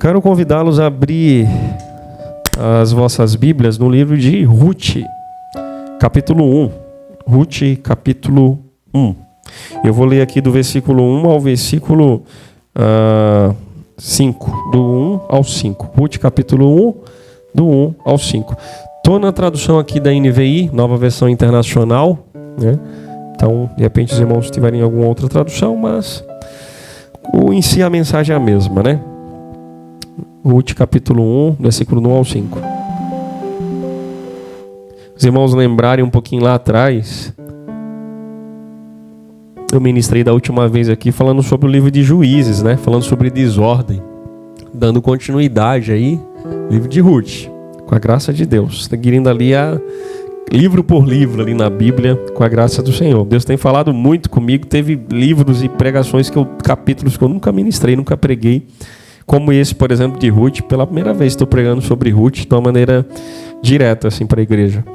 quero convidá-los a abrir as vossas Bíblias no livro de Ruth, capítulo 1. Ruth, capítulo 1. Eu vou ler aqui do versículo 1 ao versículo 5. Do 1 ao 5. Ruth, capítulo 1, do 1 ao 5. Estou na tradução aqui da NVI, Nova Versão Internacional, né? Então, de repente, os irmãos tiverem alguma outra tradução, mas em si a mensagem é a mesma, né? Ruth, capítulo 1, versículo 1 ao 5. Os irmãos lembrarem um pouquinho lá atrás, eu ministrei da última vez aqui falando sobre o livro de Juízes, né? Falando sobre desordem, dando continuidade aí, livro de Ruth, com a graça de Deus, seguindo ali livro por livro ali na Bíblia, com a graça do Senhor. Deus tem falado muito comigo, teve livros e pregações capítulos que eu nunca ministrei, nunca preguei, como esse, por exemplo, de Ruth. Pela primeira vez estou pregando sobre Ruth de uma maneira direta assim para a igreja.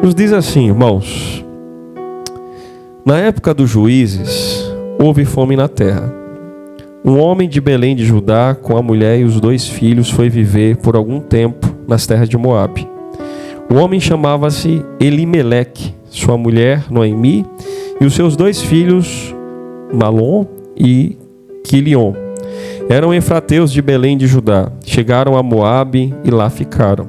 Nos diz assim, irmãos: na época dos juízes, houve fome na terra. Um homem de Belém de Judá, com a mulher e os 2 filhos, foi viver por algum tempo nas terras de Moabe. O homem chamava-se Elimeleque, sua mulher Noemi e os seus 2 filhos, Malom e Quilion. Eram efrateus de Belém de Judá. Chegaram a Moabe e lá ficaram.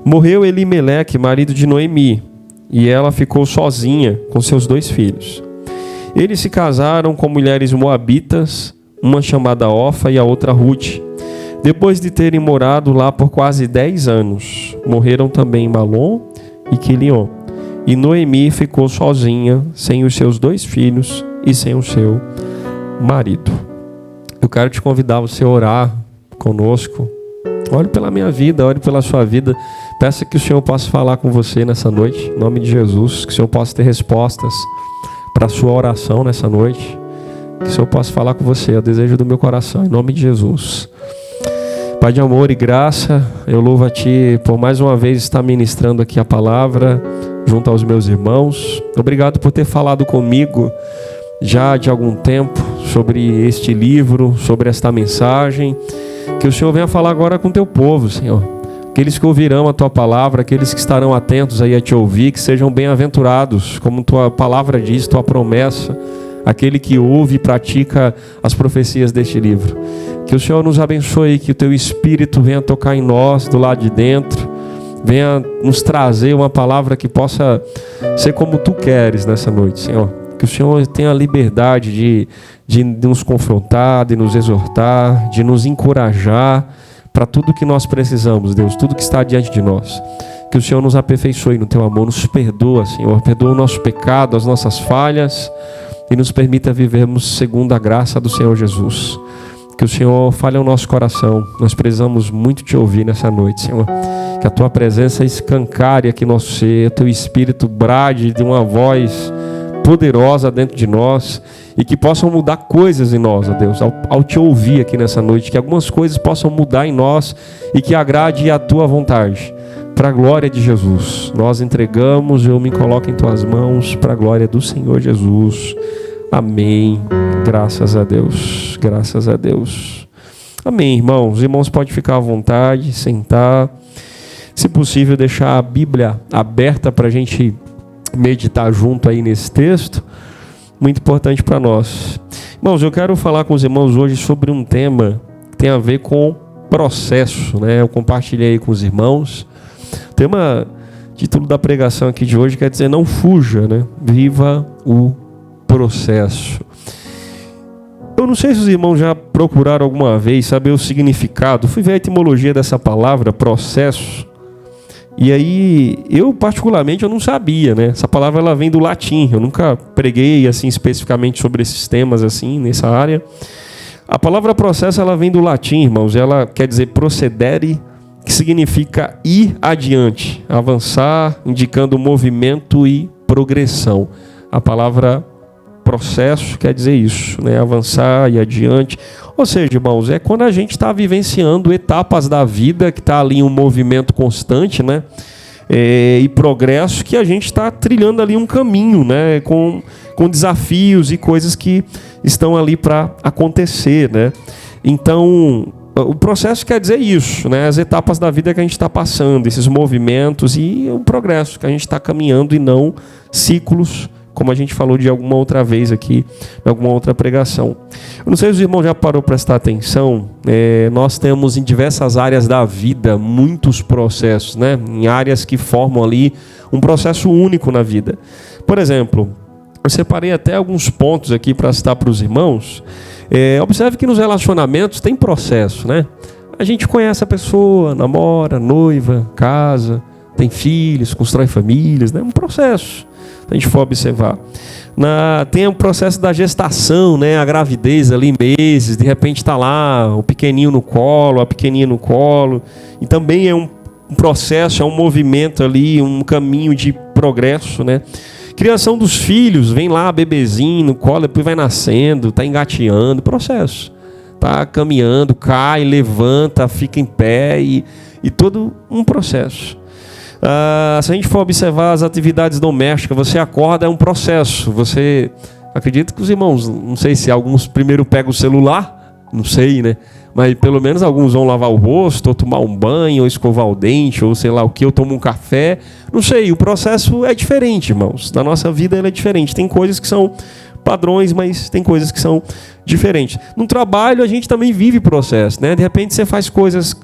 Morreu Elimeleque, marido de Noemi, e ela ficou sozinha com seus 2 filhos. Eles se casaram com mulheres moabitas, uma chamada Orfa e a outra Ruth. Depois de terem morado lá por quase 10 anos, morreram também Malom e Quilion. E Noemi ficou sozinha, sem os seus 2 filhos e sem o seu marido. Eu quero te convidar a você orar conosco. Ore pela minha vida, ore pela sua vida. Peça que o Senhor possa falar com você nessa noite, em nome de Jesus. Que o Senhor possa ter respostas para a sua oração nessa noite. Que o Senhor possa falar com você, é o desejo do meu coração, em nome de Jesus. Pai de amor e graça, eu louvo a Ti por mais uma vez estar ministrando aqui a palavra junto aos meus irmãos. Obrigado por ter falado comigo já de algum tempo sobre este livro, sobre esta mensagem. Que o Senhor venha falar agora com o Teu povo, Senhor. Aqueles que ouvirão a Tua palavra, aqueles que estarão atentos aí a Te ouvir, que sejam bem-aventurados, como Tua palavra diz, Tua promessa, aquele que ouve e pratica as profecias deste livro. Que o Senhor nos abençoe, que o Teu Espírito venha tocar em nós do lado de dentro, venha nos trazer uma palavra que possa ser como Tu queres nessa noite, Senhor. Que o Senhor tenha a liberdade de nos confrontar, de nos exortar, de nos encorajar para tudo que nós precisamos, Deus, tudo que está diante de nós. Que o Senhor nos aperfeiçoe no Teu amor, nos perdoa, Senhor, perdoa o nosso pecado, as nossas falhas e nos permita vivermos segundo a graça do Senhor Jesus. Que o Senhor fale ao nosso coração. Nós precisamos muito Te ouvir nessa noite, Senhor. Que a Tua presença escancare aqui nosso ser, o Teu Espírito brade de uma voz poderosa dentro de nós e que possam mudar coisas em nós, ó Deus, ao Te ouvir aqui nessa noite, que algumas coisas possam mudar em nós e que agrade a Tua vontade, para a glória de Jesus. Nós entregamos, eu me coloco em Tuas mãos, para a glória do Senhor Jesus. Amém. Graças a Deus. Graças a Deus. Amém, irmãos. Os irmãos podem ficar à vontade, sentar. Se possível, deixar a Bíblia aberta para a gente meditar junto aí nesse texto. Muito importante para nós. Irmãos, eu quero falar com os irmãos hoje sobre um tema que tem a ver com processo, né? Eu compartilhei aí com os irmãos. Título da pregação aqui de hoje quer dizer: não fuja, né? Viva o processo. Eu não sei se os irmãos já procuraram alguma vez saber o significado. Fui ver a etimologia dessa palavra, processo. E aí, eu particularmente eu não sabia, né? Essa palavra ela vem do latim. Eu nunca preguei assim especificamente sobre esses temas assim nessa área. A palavra processo ela vem do latim, irmãos. Ela quer dizer procedere, que significa ir adiante, avançar, indicando movimento e progressão. A palavra processo quer dizer isso, né? Avançar e adiante. Ou seja, irmãos, é quando a gente está vivenciando etapas da vida, que está ali em um movimento constante, né? E progresso, que a gente está trilhando ali um caminho, né? Com desafios e coisas que estão ali para acontecer, né? Então, O processo quer dizer isso, né? As etapas da vida que a gente está passando, esses movimentos e o progresso que a gente está caminhando e não ciclos, como a gente falou de alguma outra vez aqui, em alguma outra pregação. Eu não sei se os irmãos já parou para prestar atenção, nós temos em diversas áreas da vida muitos processos, né? Em áreas que formam ali um processo único na vida. Por exemplo, eu separei até alguns pontos aqui para citar para os irmãos. Observe que nos relacionamentos tem processo, né? A gente conhece a pessoa, namora, noiva, casa, tem filhos, constrói famílias, né? Um processo. A gente for observar. Tem o processo da gestação, né? A gravidez ali, meses, de repente está lá o pequenininho no colo, a pequenininha no colo. E também é um processo, é um movimento ali, um caminho de progresso, né? Criação dos filhos, vem lá bebezinho no colo, depois vai nascendo, está engateando, processo. Está caminhando, cai, levanta, fica em pé e todo um processo. Se a gente for observar as atividades domésticas, você acorda, é um processo. Você, acredito que os irmãos, não sei se alguns primeiro pegam o celular, não sei, né? Mas pelo menos alguns vão lavar o rosto, ou tomar um banho, ou escovar o dente, ou sei lá o que, ou tomar um café. Não sei, o processo é diferente, irmãos. Na nossa vida ele é diferente. Tem coisas que são padrões, mas tem coisas que são diferentes. No trabalho a gente também vive processo, né? De repente você faz coisas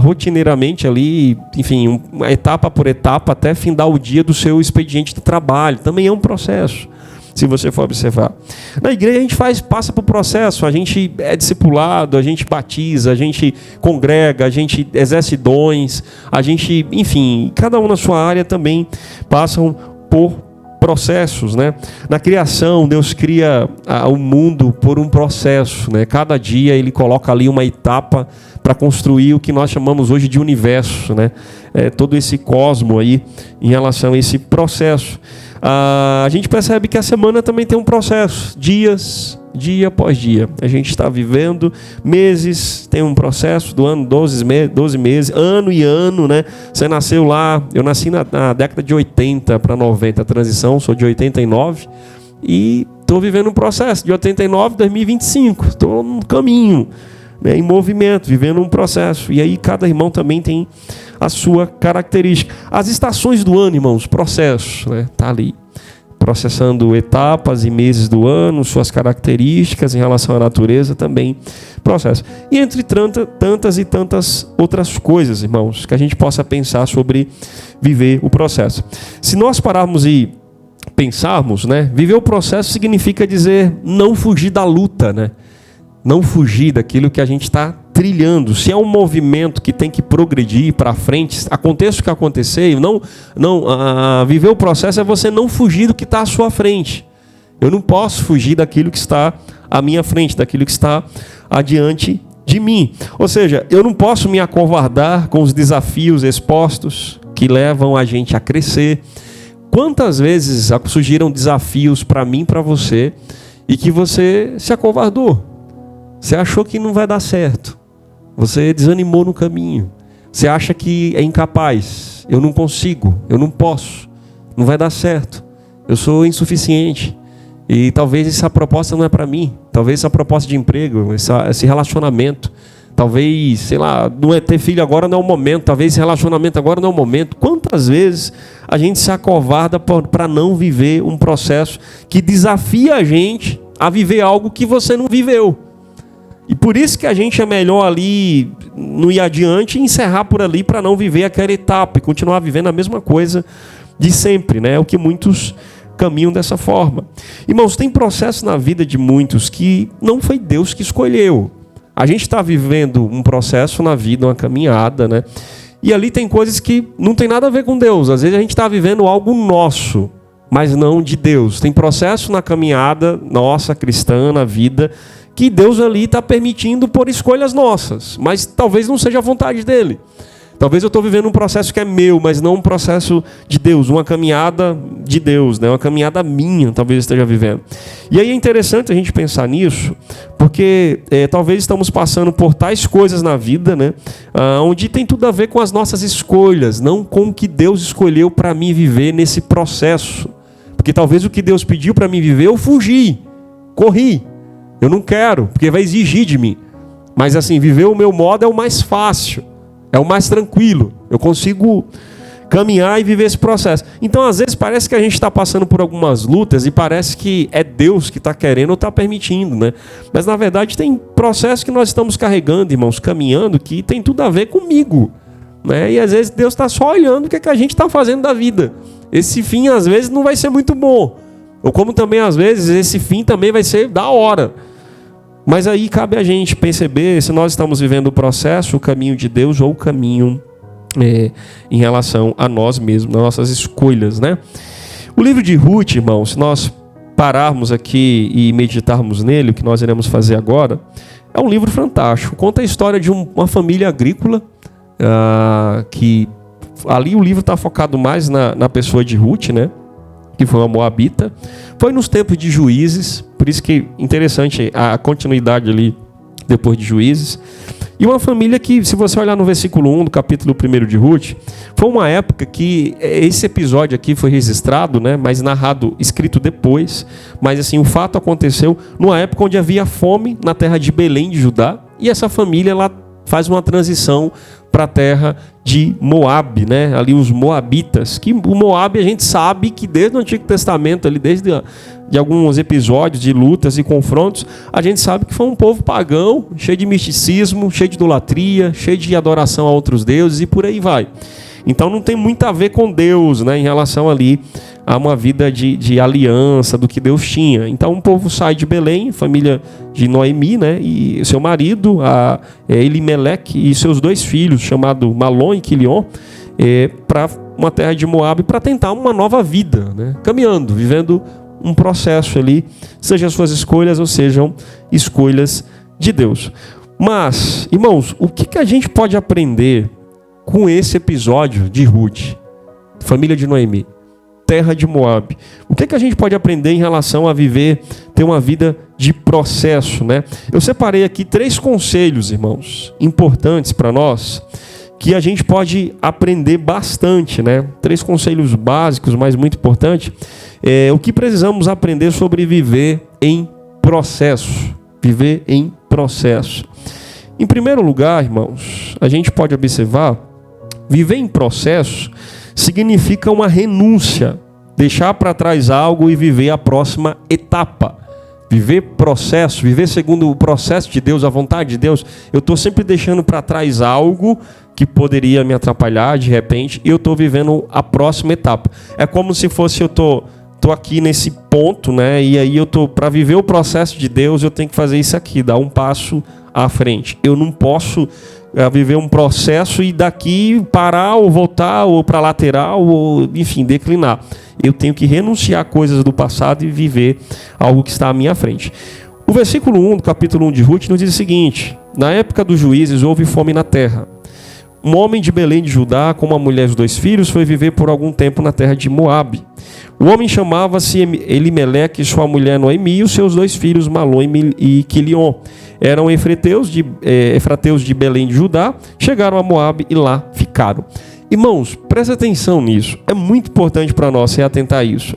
rotineiramente ali, enfim, etapa por etapa, até findar o dia do seu expediente de trabalho. Também é um processo, se você for observar. Na igreja a gente passa por processo, a gente é discipulado, a gente batiza, a gente congrega, a gente exerce dons, a gente, enfim, cada um na sua área também passam por processos, né? Na criação, Deus cria o mundo por um processo, né? Cada dia Ele coloca ali uma etapa para construir o que nós chamamos hoje de universo, né? Todo esse cosmo aí em relação a esse processo. A gente percebe que a semana também tem um processo, dias, dia após dia. A gente está vivendo meses, tem um processo do ano, 12 meses, ano e ano, né? Você nasceu lá, eu nasci na década de 80 para 90, a transição, sou de 89 e estou vivendo um processo de 89 a 2025, estou no caminho, né, em movimento, vivendo um processo. E aí cada irmão também tem a sua característica. As estações do ano, irmãos, processo, né? Tá ali processando etapas e meses do ano, suas características em relação à natureza também, processo. E entre tantas e tantas outras coisas, irmãos, que a gente possa pensar sobre viver o processo. Se nós pararmos e pensarmos, né, viver o processo significa dizer não fugir da luta, né? Não fugir daquilo que a gente está trilhando. Se é um movimento que tem que progredir para frente, aconteça o que acontecer, viver o processo é você não fugir do que está à sua frente. Eu não posso fugir daquilo que está à minha frente, daquilo que está adiante de mim. Ou seja, eu não posso me acovardar com os desafios expostos que levam a gente a crescer. Quantas vezes surgiram desafios para mim, para você, e que você se acovardou? Você achou que não vai dar certo. Você desanimou no caminho. Você acha que é incapaz. Eu não consigo, eu não posso. Não vai dar certo. Eu sou insuficiente. E talvez essa proposta não é para mim. Talvez essa proposta de emprego, esse relacionamento. Talvez, sei lá, não é ter filho agora não é o momento. Talvez esse relacionamento agora não é o momento. Quantas vezes a gente se acovarda para não viver um processo que desafia a gente a viver algo que você não viveu? E por isso que a gente é melhor ali, não ir adiante e encerrar por ali para não viver aquela etapa e continuar vivendo a mesma coisa de sempre, né? É o que muitos caminham dessa forma. Irmãos, tem processo na vida de muitos que não foi Deus que escolheu. A gente está vivendo um processo na vida, uma caminhada, né? E ali tem coisas que não tem nada a ver com Deus. Às vezes a gente está vivendo algo nosso, mas não de Deus. Tem processo na caminhada nossa, cristã, na vida, que Deus ali está permitindo por escolhas nossas, mas talvez não seja a vontade dele. Talvez eu estou vivendo um processo que é meu, mas não um processo de Deus, uma caminhada de Deus, né? Uma caminhada minha, talvez eu esteja vivendo. E aí é interessante a gente pensar nisso, porque talvez estamos passando por tais coisas na vida, né? Onde tem tudo a ver com as nossas escolhas, não com o que Deus escolheu para mim viver nesse processo. Porque talvez o que Deus pediu para mim viver, eu fugi, corri. Eu não quero, porque vai exigir de mim. Mas assim, viver o meu modo é o mais fácil, é o mais tranquilo. Eu consigo caminhar e viver esse processo. Então, às vezes, parece que a gente está passando por algumas lutas e parece que é Deus que está querendo ou está permitindo, né? Mas, na verdade, tem processo que nós estamos carregando, irmãos, caminhando, que tem tudo a ver comigo, né? E, às vezes, Deus está só olhando o que, é que a gente está fazendo da vida. Esse fim, às vezes, não vai ser muito bom. Ou como também, às vezes, esse fim também vai ser da hora. Mas aí cabe a gente perceber se nós estamos vivendo o processo, o caminho de Deus ou o caminho em relação a nós mesmos, nas nossas escolhas, né? O livro de Ruth, irmãos, se nós pararmos aqui e meditarmos nele, o que nós iremos fazer agora, é um livro fantástico. Conta a história de uma família agrícola, que ali o livro está focado mais na pessoa de Ruth, né? Que foi uma moabita. Foi nos tempos de Juízes, por isso que é interessante a continuidade ali depois de Juízes. E uma família que, se você olhar no versículo 1 do capítulo 1 de Ruth, foi uma época que esse episódio aqui foi registrado, né, mas narrado, escrito depois. Mas assim, o fato aconteceu numa época onde havia fome na terra de Belém de Judá. E essa família ela faz uma transição para a terra de Moabe, né? Ali os moabitas, que o Moabe a gente sabe que desde o Antigo Testamento, ali desde de alguns episódios de lutas e confrontos, a gente sabe que foi um povo pagão, cheio de misticismo, cheio de idolatria, cheio de adoração a outros deuses e por aí vai. Então não tem muito a ver com Deus, né, em relação ali a uma vida de aliança do que Deus tinha. Então um povo sai de Belém, família de Noemi, né, e seu marido, Elimeleque, e seus 2 filhos, chamados Malom e Quilion, para uma terra de Moabe para tentar uma nova vida, né, caminhando, vivendo um processo ali, sejam as suas escolhas ou sejam escolhas de Deus. Mas, irmãos, o que a gente pode aprender com esse episódio de Ruth, família de Noemi, terra de Moabe? O que a gente pode aprender em relação a ter uma vida de processo, né? Eu separei aqui 3 conselhos, irmãos, importantes para nós, que a gente pode aprender bastante, né? 3 conselhos básicos, mas muito importantes. O que precisamos aprender sobre viver em processo. Viver em processo. Em primeiro lugar, irmãos, a gente pode observar, viver em processo significa uma renúncia, deixar para trás algo e viver a próxima etapa. Viver processo, viver segundo o processo de Deus, a vontade de Deus. Eu estou sempre deixando para trás algo que poderia me atrapalhar de repente e eu estou vivendo a próxima etapa. É como se fosse eu estou aqui nesse ponto, né? E aí para viver o processo de Deus, eu tenho que fazer isso aqui, dar um passo à frente. Eu não posso viver um processo e daqui parar ou voltar ou para lateral ou, enfim, declinar. Eu tenho que renunciar a coisas do passado e viver algo que está à minha frente. O versículo 1 do capítulo 1 de Ruth nos diz o seguinte: na época dos juízes houve fome na terra. Um homem de Belém de Judá, com uma mulher e os 2 filhos, foi viver por algum tempo na terra de Moabe. O homem chamava-se Elimeleque, sua mulher Noemi, e os seus 2 filhos, Malom e Quilion. Eram efrateus de Belém de Judá, chegaram a Moabe e lá ficaram. Irmãos, presta atenção nisso. É muito importante para nós se atentar a isso.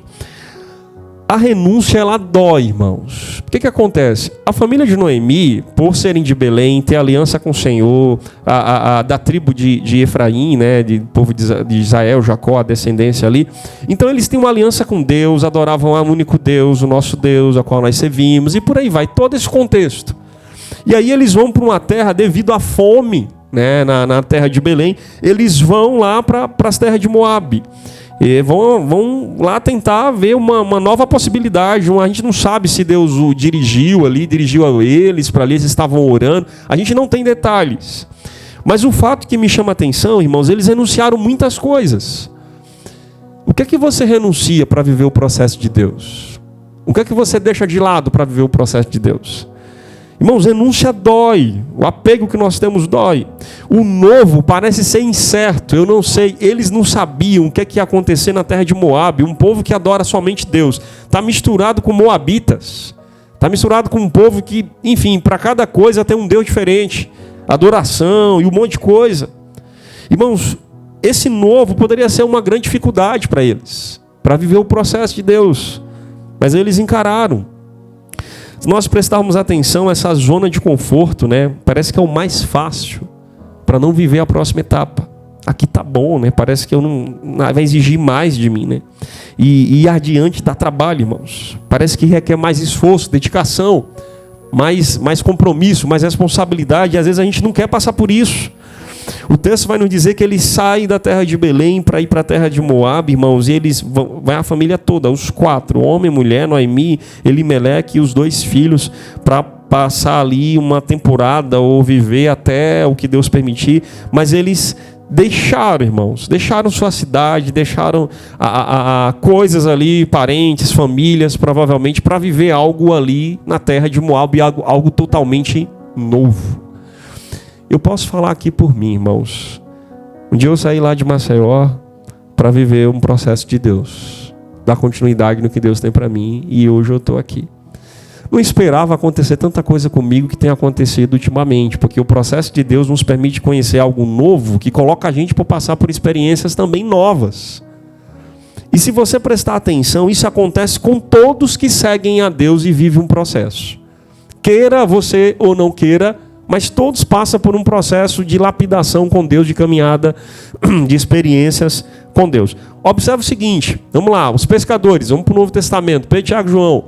A renúncia, ela dói, irmãos. O que acontece? A família de Noemi, por serem de Belém, ter aliança com o Senhor, da tribo de Efraim, né, de povo de Israel, Jacó, a descendência ali. Então eles têm uma aliança com Deus, adoravam o único Deus, o nosso Deus, a qual nós servimos, e por aí vai, todo esse contexto. E aí eles vão para uma terra devido à fome, né, na terra de Belém, eles vão lá para as terras de Moabe. E vão lá tentar ver uma nova possibilidade. A gente não sabe se Deus o dirigiu a eles, para ali eles estavam orando. A gente não tem detalhes. Mas o fato que me chama a atenção, irmãos, eles renunciaram muitas coisas. O que é que você renuncia para viver o processo de Deus? O que é que você deixa de lado para viver o processo de Deus? Irmãos, renúncia dói, o apego que nós temos dói. O novo parece ser incerto, eu não sei, eles não sabiam o que ia acontecer na terra de Moabe, um povo que adora somente Deus. Está misturado com moabitas, está misturado com um povo que, enfim, para cada coisa tem um Deus diferente, adoração e um monte de coisa. Irmãos, esse novo poderia ser uma grande dificuldade para eles, para viver o processo de Deus, mas eles encararam. Se nós prestarmos atenção, essa zona de conforto, né, parece que é o mais fácil para não viver a próxima etapa. Aqui tá bom, né? Parece que eu não vai exigir mais de mim, né? E ir adiante dá trabalho, irmãos. Parece que requer mais esforço, dedicação, mais compromisso, mais responsabilidade. E às vezes a gente não quer passar por isso. O texto vai nos dizer que eles saem da terra de Belém para ir para a terra de Moabe, irmãos, e eles vai a família toda, os 4, homem, mulher, Noemi, Elimeleque e os 2 filhos, para passar ali uma temporada ou viver até o que Deus permitir. Mas eles deixaram, irmãos, deixaram sua cidade, deixaram coisas ali, parentes, famílias, provavelmente, para viver algo ali na terra de Moabe, algo totalmente novo. Eu posso falar aqui por mim, irmãos. Um dia eu saí lá de Maceió para viver um processo de Deus, dar continuidade no que Deus tem para mim, e hoje eu estou aqui. Não esperava acontecer tanta coisa comigo que tem acontecido ultimamente, porque o processo de Deus nos permite conhecer algo novo que coloca a gente para passar por experiências também novas. E se você prestar atenção, isso acontece com todos que seguem a Deus e vivem um processo. Queira você ou não queira, mas todos passam por um processo de lapidação com Deus, de caminhada, de experiências com Deus. Observe o seguinte, vamos lá, os pescadores, vamos para o Novo Testamento, Pedro, Tiago e João,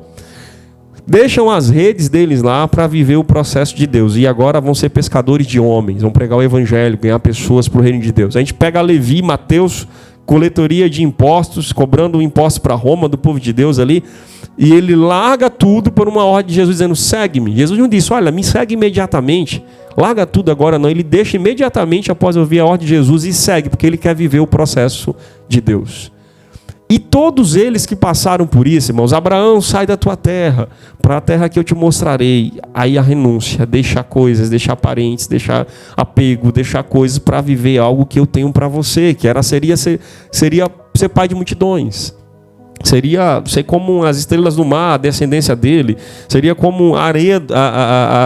deixam as redes deles lá para viver o processo de Deus, e agora vão ser pescadores de homens, vão pregar o evangelho, ganhar pessoas para o reino de Deus. A gente pega Levi, Mateus, coletoria de impostos, cobrando impostos para Roma, do povo de Deus ali, e ele larga tudo por uma ordem de Jesus, dizendo, segue-me. Jesus não disse, olha, me segue imediatamente, larga tudo agora não. Ele deixa imediatamente após ouvir a ordem de Jesus e segue, porque ele quer viver o processo de Deus. E todos eles que passaram por isso, irmãos, Abraão, sai da tua terra, para a terra que eu te mostrarei. Aí a renúncia, deixar coisas, deixar parentes, deixar apego, deixar coisas para viver algo que eu tenho para você, que seria ser pai de multidões. Seria ser como as estrelas do mar, a descendência dele. Seria como a areia,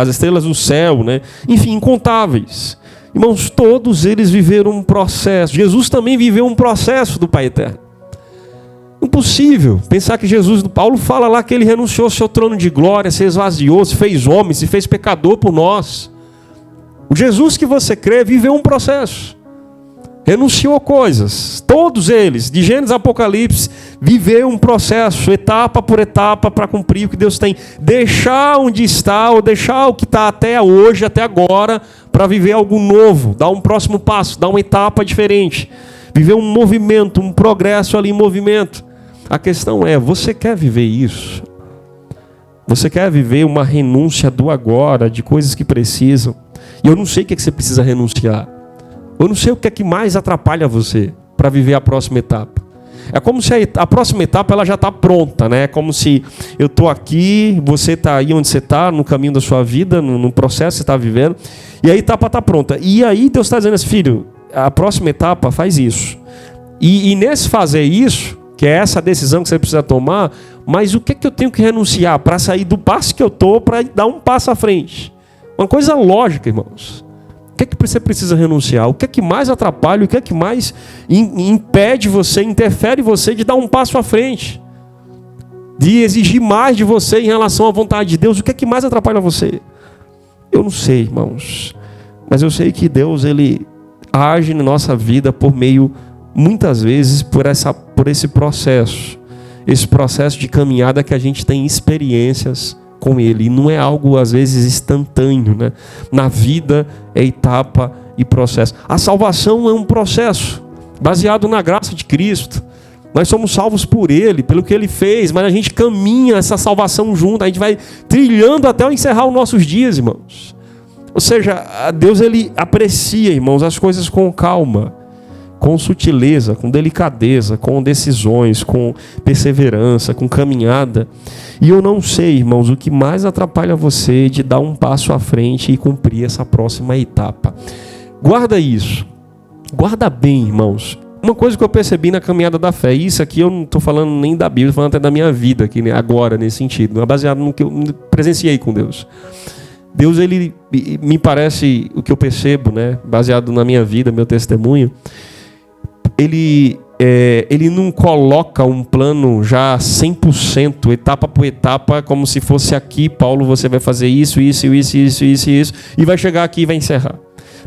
as estrelas do céu, né? Enfim, incontáveis. Irmãos, todos eles viveram um processo. Jesus também viveu um processo do Pai Eterno. Impossível pensar que Jesus, Paulo fala lá que ele renunciou ao seu trono de glória, se esvaziou, se fez homem, se fez pecador por nós. O Jesus que você crê viveu um processo. Renunciou coisas, todos eles, de Gênesis a Apocalipse, viveu um processo, etapa por etapa, para cumprir o que Deus tem. Deixar onde está, ou deixar o que está até hoje, até agora, para viver algo novo, dar um próximo passo, dar uma etapa diferente. Viver um movimento, um progresso ali em movimento. A questão é, você quer viver isso? Você quer viver uma renúncia do agora, de coisas que precisam? E eu não sei o que você precisa renunciar. Eu não sei o que é que mais atrapalha você para viver a próxima etapa. É como se a próxima etapa ela já está pronta, né? É como se eu estou aqui, você está aí onde você está, no caminho da sua vida, no processo que você está vivendo, e a etapa está pronta. E aí Deus está dizendo assim, filho, a próxima etapa faz isso. E nesse fazer isso, que é essa decisão que você precisa tomar, mas o que é que eu tenho que renunciar para sair do passo que eu estou para dar um passo à frente? Uma coisa lógica, irmãos. O que é que você precisa renunciar? O que é que mais atrapalha? O que é que mais impede você, interfere você de dar um passo à frente? De exigir mais de você em relação à vontade de Deus? O que é que mais atrapalha você? Eu não sei, irmãos. Mas eu sei que Deus, Ele age na nossa vida por meio, muitas vezes, por esse processo. Esse processo de caminhada que a gente tem experiências com Ele. E não é algo, às vezes, instantâneo, né? Na vida é etapa e processo. A salvação é um processo baseado na graça de Cristo. Nós somos salvos por Ele, pelo que Ele fez, mas a gente caminha essa salvação junto, a gente vai trilhando até encerrar os nossos dias, irmãos. Ou seja, Deus, Ele aprecia, irmãos, as coisas com calma, com sutileza, com delicadeza, com decisões, com perseverança, com caminhada. E eu não sei, irmãos, o que mais atrapalha você de dar um passo à frente e cumprir essa próxima etapa. Guarda isso. Guarda bem, irmãos. Uma coisa que eu percebi na caminhada da fé, isso aqui eu não estou falando nem da Bíblia, estou falando até da minha vida aqui, né, agora, nesse sentido, baseado no que eu presenciei com Deus. Deus, Ele me parece, o que eu percebo, né, baseado na minha vida, meu testemunho, Ele ele não coloca um plano já 100%, etapa por etapa, como se fosse aqui, Paulo, você vai fazer isso, e vai chegar aqui e vai encerrar.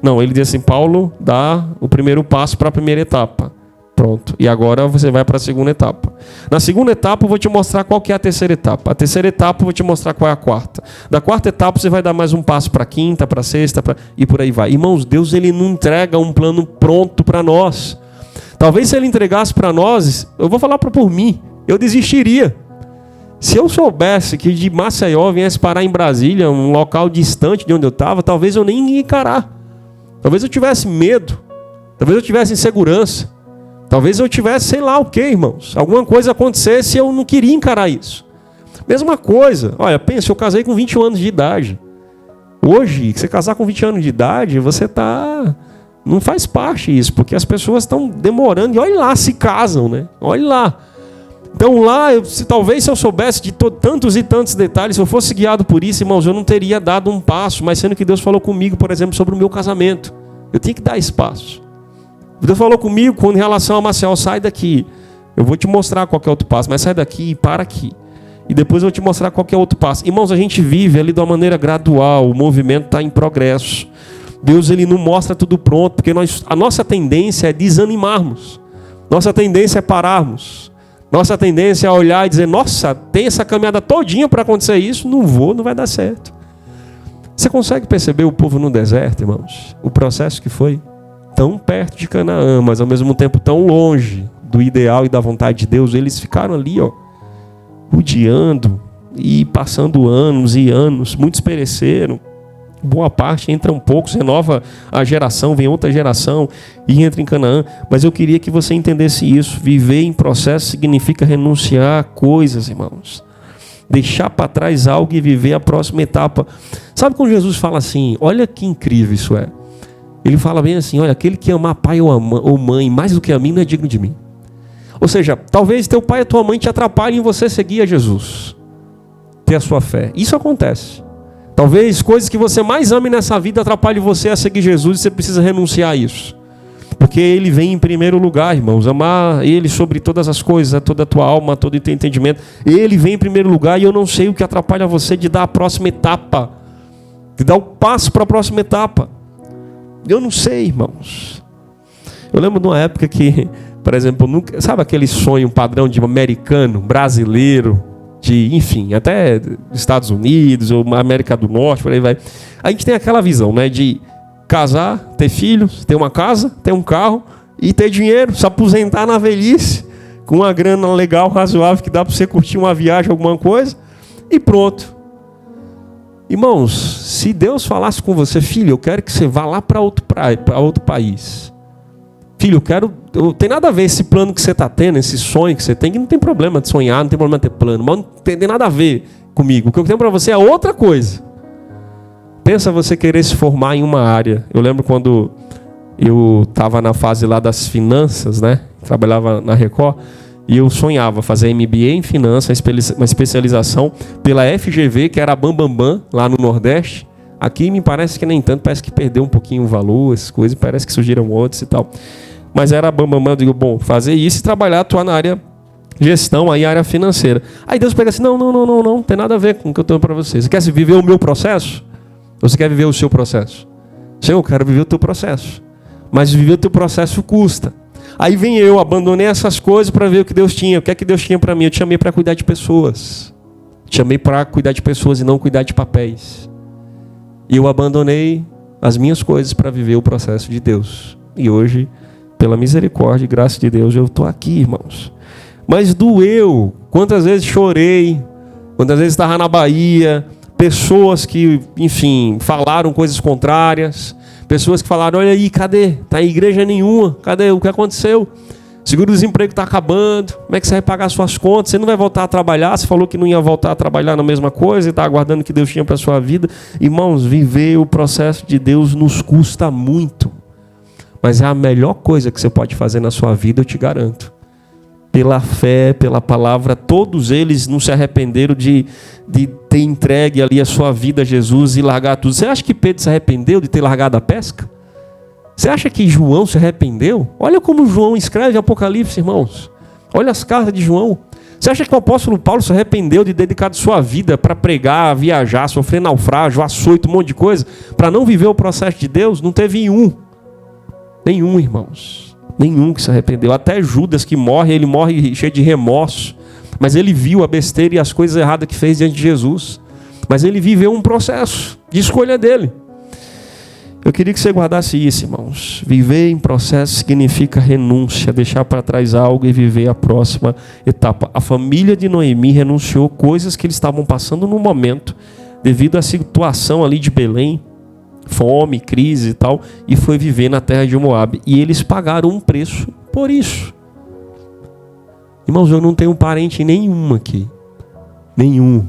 Não, ele diz assim, Paulo dá o primeiro passo para a primeira etapa. Pronto. E agora você vai para a segunda etapa. Na segunda etapa eu vou te mostrar qual que é a terceira etapa. A terceira etapa eu vou te mostrar qual é a quarta. Da quarta etapa você vai dar mais um passo para a quinta, para a sexta, e por aí vai. Irmãos, Deus ele não entrega um plano pronto para nós. Talvez se ele entregasse para nós, eu vou falar por mim, eu desistiria. Se eu soubesse que de Maceió viesse parar em Brasília, um local distante de onde eu estava, talvez eu nem ia encarar. Talvez eu tivesse medo. Talvez eu tivesse insegurança. Talvez eu tivesse, sei lá o que, irmãos. Alguma coisa acontecesse e eu não queria encarar isso. Mesma coisa. Olha, pensa, eu casei com 21 anos de idade. Hoje, você casar com 20 anos de idade, você não faz parte disso, porque as pessoas estão demorando. E olha lá, se casam, né? Olha lá. Então lá, talvez se eu soubesse de tantos e tantos detalhes, se eu fosse guiado por isso, irmãos, eu não teria dado um passo. Mas sendo que Deus falou comigo, por exemplo, sobre o meu casamento. Eu tinha que dar espaço. Deus falou comigo com relação a Maceió, sai daqui. Eu vou te mostrar qual que é outro passo, mas sai daqui e para aqui. E depois eu vou te mostrar qual que é outro passo. Irmãos, a gente vive ali de uma maneira gradual, o movimento está em progresso. Deus ele não mostra tudo pronto, porque a nossa tendência é desanimarmos. Nossa tendência é pararmos. Nossa tendência é olhar e dizer, nossa, tem essa caminhada todinha para acontecer isso, não vai dar certo. Você consegue perceber o povo no deserto, irmãos? O processo que foi? Tão perto de Canaã, mas ao mesmo tempo tão longe do ideal e da vontade de Deus. Eles ficaram ali, rodeando e passando anos e anos. Muitos pereceram, boa parte entram poucos, renova a geração, vem outra geração e entra em Canaã. Mas eu queria que você entendesse isso. Viver em processo significa renunciar a coisas, irmãos. Deixar para trás algo e viver a próxima etapa. Sabe quando Jesus fala assim, olha que incrível isso é. Ele fala bem assim, olha, aquele que amar pai ou mãe mais do que a mim não é digno de mim. Ou seja, talvez teu pai e tua mãe te atrapalhem em você seguir a Jesus. Ter a sua fé. Isso acontece. Talvez coisas que você mais ame nessa vida atrapalhem você a seguir Jesus e você precisa renunciar a isso. Porque ele vem em primeiro lugar, irmãos. Amar ele sobre todas as coisas, toda a tua alma, todo o teu entendimento. Ele vem em primeiro lugar e eu não sei o que atrapalha você de dar a próxima etapa. De dar o passo para a próxima etapa. Eu não sei, irmãos. Eu lembro de uma época que, por exemplo, sabe aquele sonho padrão de americano, brasileiro, enfim, até Estados Unidos ou América do Norte, por aí vai. A gente tem aquela visão, né, de casar, ter filhos, ter uma casa, ter um carro e ter dinheiro, se aposentar na velhice, com uma grana legal, razoável, que dá para você curtir uma viagem, alguma coisa, e pronto. Irmãos, se Deus falasse com você, filho, eu quero que você vá lá para outro país. Filho, eu tem nada a ver esse plano que você está tendo, esse sonho que você tem, que não tem problema de sonhar, não tem problema de ter plano, mas não tem nada a ver comigo. O que eu tenho para você é outra coisa. Pensa você querer se formar em uma área. Eu lembro quando eu estava na fase lá das finanças, né? Trabalhava na Record. E eu sonhava fazer MBA em finanças, uma especialização pela FGV, que era a Bambambam, lá no Nordeste. Aqui me parece que nem tanto, parece que perdeu um pouquinho o valor, essas coisas, parece que surgiram outros e tal. Mas era a Bambambam, eu digo, bom, fazer isso e trabalhar, atuar na área gestão, aí área financeira. Aí Deus pega assim, não tem nada a ver com o que eu tenho para você. Você quer viver o meu processo? Ou você quer viver o seu processo? Senhor, eu quero viver o teu processo. Mas viver o teu processo custa. Aí vem eu, abandonei essas coisas para ver o que Deus tinha. O que é que Deus tinha para mim? Eu te chamei para cuidar de pessoas. Te chamei para cuidar de pessoas e não cuidar de papéis. E eu abandonei as minhas coisas para viver o processo de Deus. E hoje, pela misericórdia e graça de Deus, eu estou aqui, irmãos. Mas doeu. Quantas vezes chorei. Quantas vezes estava na Bahia. Pessoas que, enfim, falaram coisas contrárias. Pessoas que falaram, olha aí, cadê? Tá em igreja nenhuma. Cadê? O que aconteceu? Seguro-desemprego está acabando. Como é que você vai pagar suas contas? Você não vai voltar a trabalhar? Você falou que não ia voltar a trabalhar na mesma coisa e está aguardando o que Deus tinha para a sua vida. Irmãos, viver o processo de Deus nos custa muito. Mas é a melhor coisa que você pode fazer na sua vida, eu te garanto. Pela fé, pela palavra, todos eles não se arrependeram de ter entregue ali a sua vida a Jesus e largar tudo. Você acha que Pedro se arrependeu de ter largado a pesca? Você acha que João se arrependeu? Olha como João escreve Apocalipse, irmãos. Olha as cartas de João. Você acha que o apóstolo Paulo se arrependeu de dedicar sua vida para pregar, viajar, sofrer naufrágio, açoito, um monte de coisa, para não viver o processo de Deus? Não teve um. Nenhum, irmãos. Nenhum que se arrependeu. Até Judas que morre, ele morre cheio de remorso. Mas ele viu a besteira e as coisas erradas que fez diante de Jesus. Mas ele viveu um processo de escolha dele. Eu queria que você guardasse isso, irmãos. Viver em processo significa renúncia, deixar para trás algo e viver a próxima etapa. A família de Noemi renunciou coisas que eles estavam passando no momento, devido à situação ali de Belém, fome, crise e tal, e foi viver na terra de Moabe. E eles pagaram um preço por isso. Irmãos, eu não tenho parente nenhum aqui. Nenhum.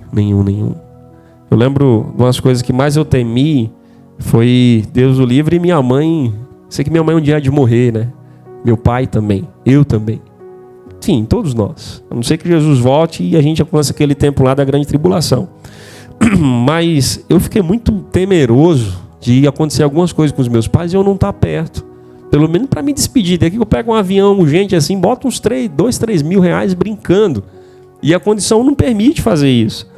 Eu lembro de umas coisas que mais eu temi, foi Deus o livre e minha mãe. Sei que minha mãe um dia há de morrer, né? Meu pai também, eu também. Sim, todos nós. A não ser que Jesus volte e a gente alcance aquele tempo lá da grande tribulação. Mas eu fiquei muito temeroso de acontecer algumas coisas com os meus pais e eu não estar perto. Pelo menos para me despedir. Daqui eu pego um avião urgente assim, boto uns 2, 3 mil reais brincando. E a condição não permite fazer isso.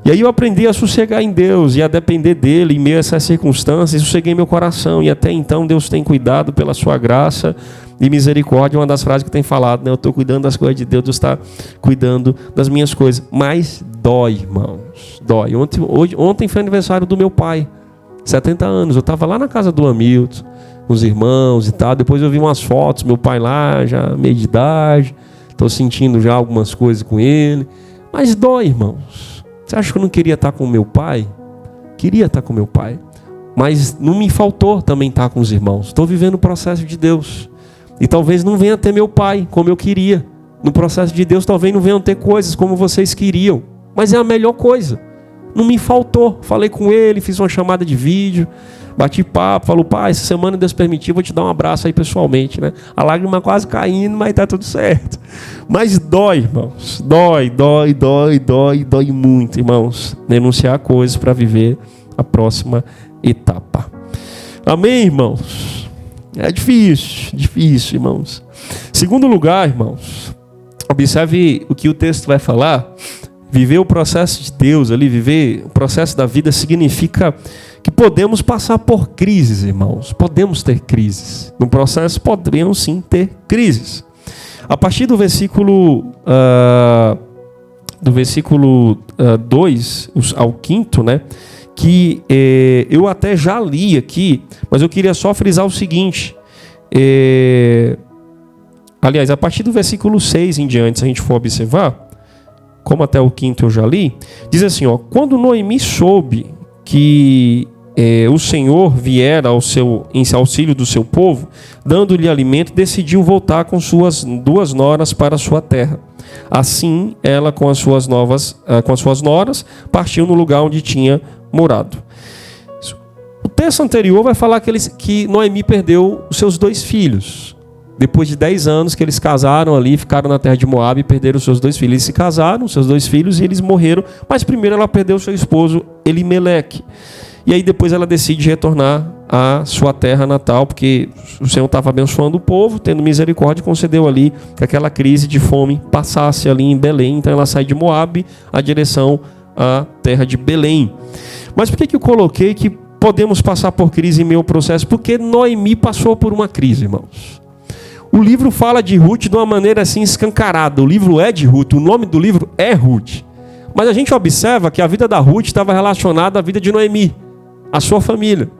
E aí eu aprendi a sossegar em Deus e a depender dele em meio a essas circunstâncias. Sosseguei meu coração. E até então Deus tem cuidado pela sua graça e misericórdia. Uma das frases que tem falado, né? Eu estou cuidando das coisas de Deus, Deus está cuidando das minhas coisas. Mas dói, irmãos. Dói. Ontem foi aniversário do meu pai. 70 anos. Eu estava lá na casa do Hamilton, com os irmãos e tal. Depois eu vi umas fotos, meu pai lá, já meio de idade. Estou sentindo já algumas coisas com ele. Mas dói, irmãos. Você acha que eu não queria estar com meu pai? Queria estar com meu pai. Mas não me faltou também estar com os irmãos. Estou vivendo o processo de Deus. E talvez não venha ter meu pai como eu queria. No processo de Deus talvez não venham ter coisas como vocês queriam. Mas é a melhor coisa. Não me faltou. Falei com ele, fiz uma chamada de vídeo. Bati papo, falou, pai, essa semana Deus permitir, vou te dar um abraço aí pessoalmente, né? A lágrima quase caindo, mas tá tudo certo. Mas dói, irmãos. Dói muito, irmãos. Denunciar coisas para viver a próxima etapa. Amém, irmãos? É difícil, irmãos. Segundo lugar, irmãos, observe o que o texto vai falar. Viver o processo de Deus ali, viver o processo da vida significa que podemos passar por crises, irmãos. Podemos ter crises. No processo podemos sim ter crises. A partir do versículo 2 ao 5, né? Que eu até já li aqui, mas eu queria só frisar o seguinte. Aliás, a partir do versículo 6 em diante, se a gente for observar, como até o 5 eu já li, diz assim, ó, quando Noemi soube que o Senhor viera em auxílio do seu povo, dando-lhe alimento, decidiu voltar com suas 2 noras para a sua terra. Assim, ela com as suas noras, partiu no lugar onde tinha morado. O texto anterior vai falar que Noemi perdeu os seus 2 filhos. Depois de 10 anos que eles casaram ali, ficaram na terra de Moabe e perderam os seus 2 filhos. Eles se casaram, seus 2 filhos, e eles morreram. Mas primeiro ela perdeu seu esposo, Elimeleque. E aí depois ela decide retornar à sua terra natal, porque o Senhor estava abençoando o povo, tendo misericórdia, concedeu ali que aquela crise de fome passasse ali em Belém. Então ela sai de Moabe a direção à terra de Belém. Mas por que eu coloquei que podemos passar por crise em meio ao processo? Porque Noemi passou por uma crise, irmãos. O livro fala de Ruth de uma maneira assim escancarada. O livro é de Ruth, o nome do livro é Ruth. Mas a gente observa que a vida da Ruth estava relacionada à vida de Noemi, a sua família.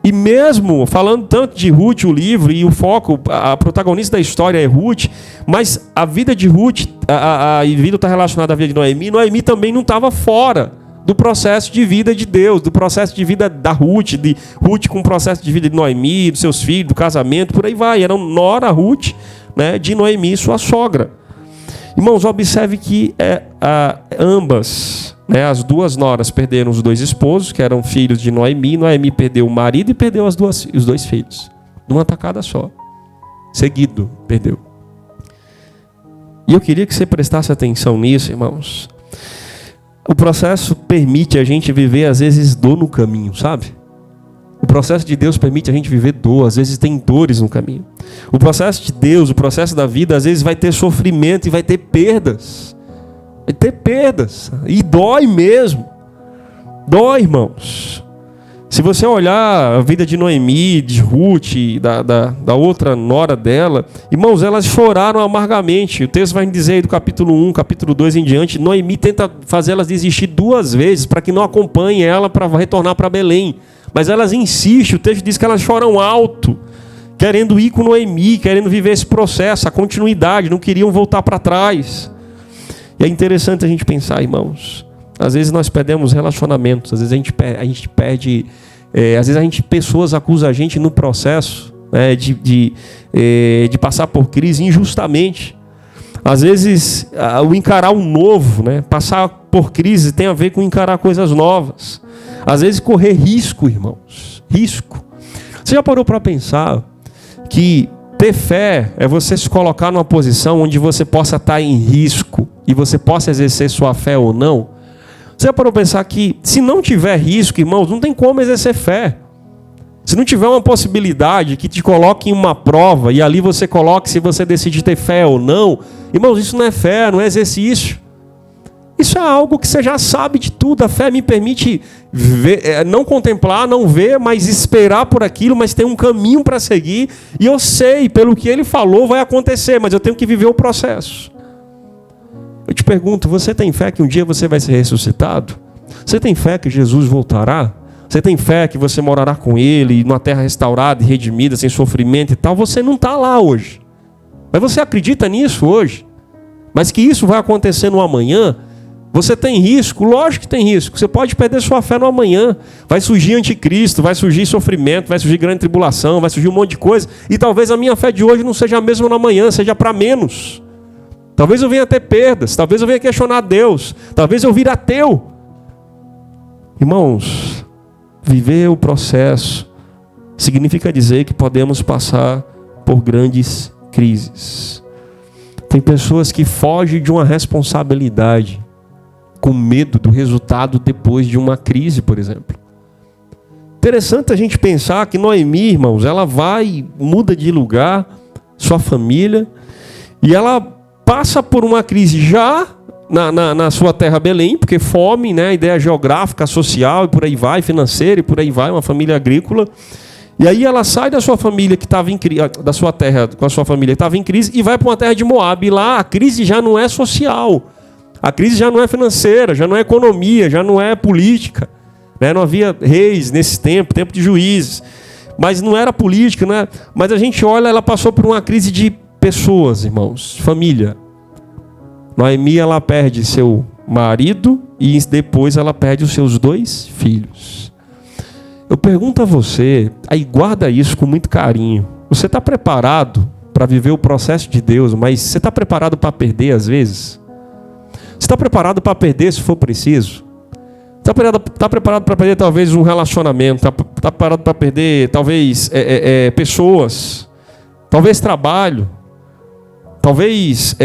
E mesmo falando tanto de Ruth, o livro, e o foco, a protagonista da história é Ruth, mas a vida de Ruth, a vida está relacionada à vida de Noemi. Noemi também não estava fora do processo de vida de Deus, do processo de vida da Ruth, de Ruth com o processo de vida de Noemi, dos seus filhos, do casamento, por aí vai. Era nora Ruth, né, de Noemi, sua sogra. Irmãos, observe que ambas, né, as 2 noras perderam os 2 esposos, que eram filhos de Noemi. Noemi perdeu o marido e perdeu os 2 filhos. De uma tacada só. Seguido, perdeu. E eu queria que você prestasse atenção nisso, irmãos. O processo permite a gente viver, às vezes, dor no caminho, sabe? O processo de Deus permite a gente viver dor, às vezes tem dores no caminho. O processo de Deus, o processo da vida, às vezes vai ter sofrimento e vai ter perdas. Vai ter perdas. E dói mesmo. Dói, irmãos. Se você olhar a vida de Noemi, de Ruth, da outra nora dela, irmãos, elas choraram amargamente. O texto vai dizer aí do capítulo 1, capítulo 2 em diante, Noemi tenta fazer elas desistir 2 vezes para que não acompanhe ela para retornar para Belém. Mas elas insistem, o texto diz que elas choram alto, querendo ir com Noemi, querendo viver esse processo, a continuidade, não queriam voltar para trás. E é interessante a gente pensar, irmãos, às vezes nós perdemos relacionamentos, às vezes a gente perde, às vezes pessoas acusam a gente no processo, né, de passar por crise injustamente. Às vezes o encarar um novo, né, passar por crise tem a ver com encarar coisas novas. Às vezes correr risco, irmãos, risco. Você já parou para pensar que ter fé é você se colocar numa posição onde você possa estar em risco e você possa exercer sua fé ou não? Você já parou para pensar que se não tiver risco, irmãos, não tem como exercer fé. Se não tiver uma possibilidade que te coloque em uma prova e ali você coloque se você decide ter fé ou não, irmãos, isso não é fé, não é exercício. Isso é algo que você já sabe de tudo. A fé me permite ver, não contemplar, não ver, mas esperar por aquilo, mas tem um caminho para seguir. E eu sei, pelo que ele falou, vai acontecer, mas eu tenho que viver o processo. Eu te pergunto, você tem fé que um dia você vai ser ressuscitado? Você tem fé que Jesus voltará? Você tem fé que você morará com Ele, numa terra restaurada e redimida, sem sofrimento e tal? Você não está lá hoje. Mas você acredita nisso hoje? Mas que isso vai acontecer no amanhã? Você tem risco? Lógico que tem risco. Você pode perder sua fé no amanhã. Vai surgir anticristo, vai surgir sofrimento, vai surgir grande tribulação, vai surgir um monte de coisa. E talvez a minha fé de hoje não seja a mesma no amanhã, seja para menos. Talvez eu venha ter perdas, talvez eu venha questionar Deus, talvez eu vire ateu. Irmãos, viver o processo significa dizer que podemos passar por grandes crises. Tem pessoas que fogem de uma responsabilidade com medo do resultado depois de uma crise, por exemplo. Interessante a gente pensar que Noemi, irmãos, ela muda de lugar, sua família, e ela passa por uma crise já na sua terra Belém, porque fome, né, ideia geográfica, social, e por aí vai, financeira, e por aí vai, uma família agrícola. E aí ela sai da sua família que estava em crise, da sua terra com a sua família que estava em crise, e vai para uma terra de Moab. E lá a crise já não é social. A crise já não é financeira, já não é economia, já não é política. Né? Não havia reis nesse tempo de juízes. Mas não era política, né? Mas a gente olha, ela passou por uma crise de pessoas, irmãos, família. Noemi, ela perde seu marido e depois ela perde os seus 2 filhos. Eu pergunto a você, aí guarda isso com muito carinho. Você está preparado para viver o processo de Deus, mas você está preparado para perder às vezes? Você está preparado para perder se for preciso? Está preparado para perder talvez um relacionamento? Está preparado para perder talvez pessoas? Talvez trabalho? Talvez,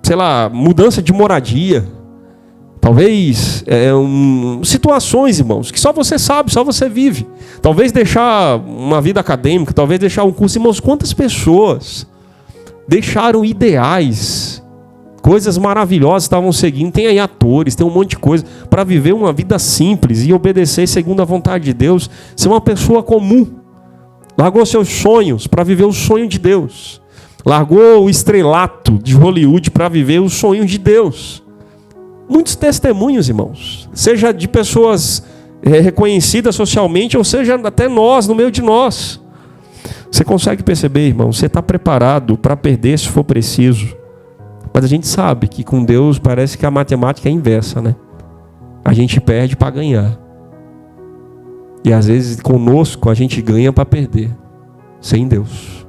sei lá, mudança de moradia? Talvez situações, irmãos, que só você sabe, só você vive. Talvez deixar uma vida acadêmica, talvez deixar um curso. Irmãos, quantas pessoas deixaram ideais, coisas maravilhosas estavam seguindo? Tem aí atores, tem um monte de coisa para viver uma vida simples e obedecer segundo a vontade de Deus, ser uma pessoa comum. Largou seus sonhos para viver o sonho de Deus. Largou o estrelato de Hollywood para viver o sonho de Deus. Muitos testemunhos, irmãos, seja de pessoas reconhecidas socialmente, ou seja até nós, no meio de nós. Você consegue perceber, irmão? Você está preparado para perder se for preciso. Mas a gente sabe que com Deus parece que a matemática é inversa, né? A gente perde para ganhar. E às vezes conosco a gente ganha para perder. Sem Deus.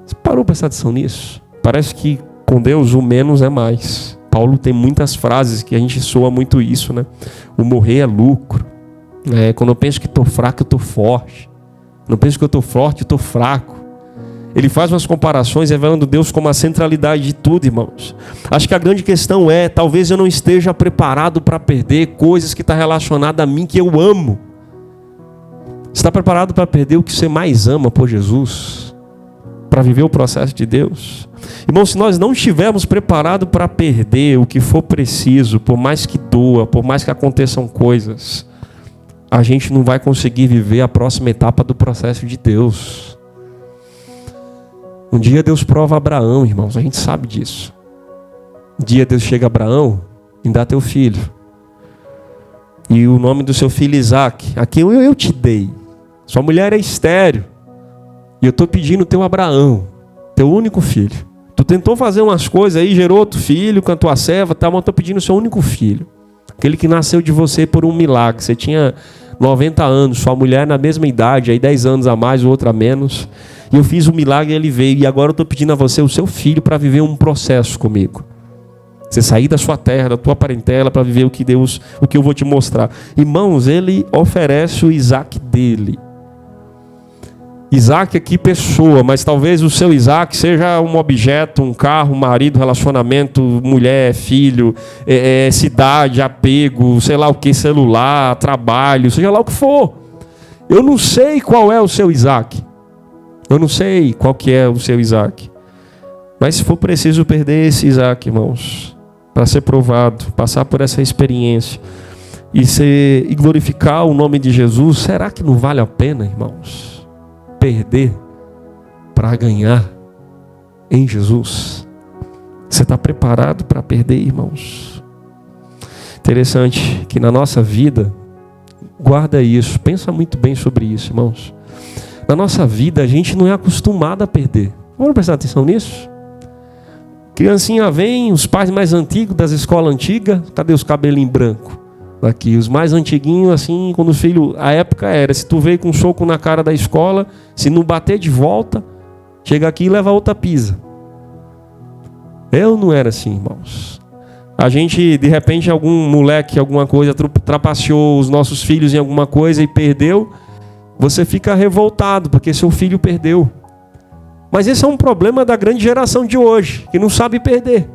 Você parou para prestar atenção nisso? Parece que com Deus o menos é mais. Paulo tem muitas frases que a gente soa muito isso, né? O morrer é lucro. Quando eu penso que estou fraco, eu estou forte. Quando eu penso que eu estou forte, eu estou fraco. Ele faz umas comparações revelando Deus como a centralidade de tudo, irmãos. Acho que a grande questão é, talvez eu não esteja preparado para perder coisas que estão relacionadas a mim que eu amo. Você está preparado para perder o que você mais ama por Jesus? Para viver o processo de Deus? Irmão, se nós não estivermos preparados para perder o que for preciso, por mais que doa, por mais que aconteçam coisas, a gente não vai conseguir viver a próxima etapa do processo de Deus. Um dia Deus prova Abraão, irmãos, a gente sabe disso. Um dia Deus chega a Abraão e dá teu filho. E o nome do seu filho Isaac, aqui eu te dei. Sua mulher é estéril. E eu estou pedindo teu Abraão, teu único filho. Tu tentou fazer umas coisas aí, gerou outro filho, cantou a serva, tá, mas eu estou pedindo o seu único filho. Aquele que nasceu de você por um milagre. Você tinha 90 anos, sua mulher na mesma idade, aí 10 anos a mais, o outro a menos. E eu fiz um milagre e ele veio. E agora eu estou pedindo a você, o seu filho, para viver um processo comigo. Você sair da sua terra, da tua parentela, para viver o que eu vou te mostrar. Irmãos, ele oferece o Isaac dele. Isaac aqui pessoa, mas talvez o seu Isaac seja um objeto, um carro, um marido, relacionamento, mulher, filho, cidade, apego, sei lá o que, celular, trabalho, seja lá o que for. Eu não sei qual é o seu Isaac. Eu não sei qual que é o seu Isaac. Mas se for preciso perder esse Isaac, irmãos, para ser provado, passar por essa experiência e glorificar o nome de Jesus, será que não vale a pena, irmãos? Perder para ganhar em Jesus? Você está preparado para perder, irmãos? Interessante que na nossa vida, guarda isso, pensa muito bem sobre isso, irmãos. Na nossa vida a gente não é acostumado a perder. Vamos prestar atenção nisso? Criancinha vem, os pais mais antigos das escolas antigas, cadê os cabelinhos brancos? Aqui, os mais antiguinhos, assim, quando o filho, a época era, se tu veio com um soco na cara da escola, se não bater de volta, chega aqui e leva outra pisa. Eu não era assim, irmãos. A gente, de repente, algum moleque, alguma coisa, trapaceou os nossos filhos em alguma coisa e perdeu, você fica revoltado, porque seu filho perdeu. Mas esse é um problema da grande geração de hoje, que não sabe perder.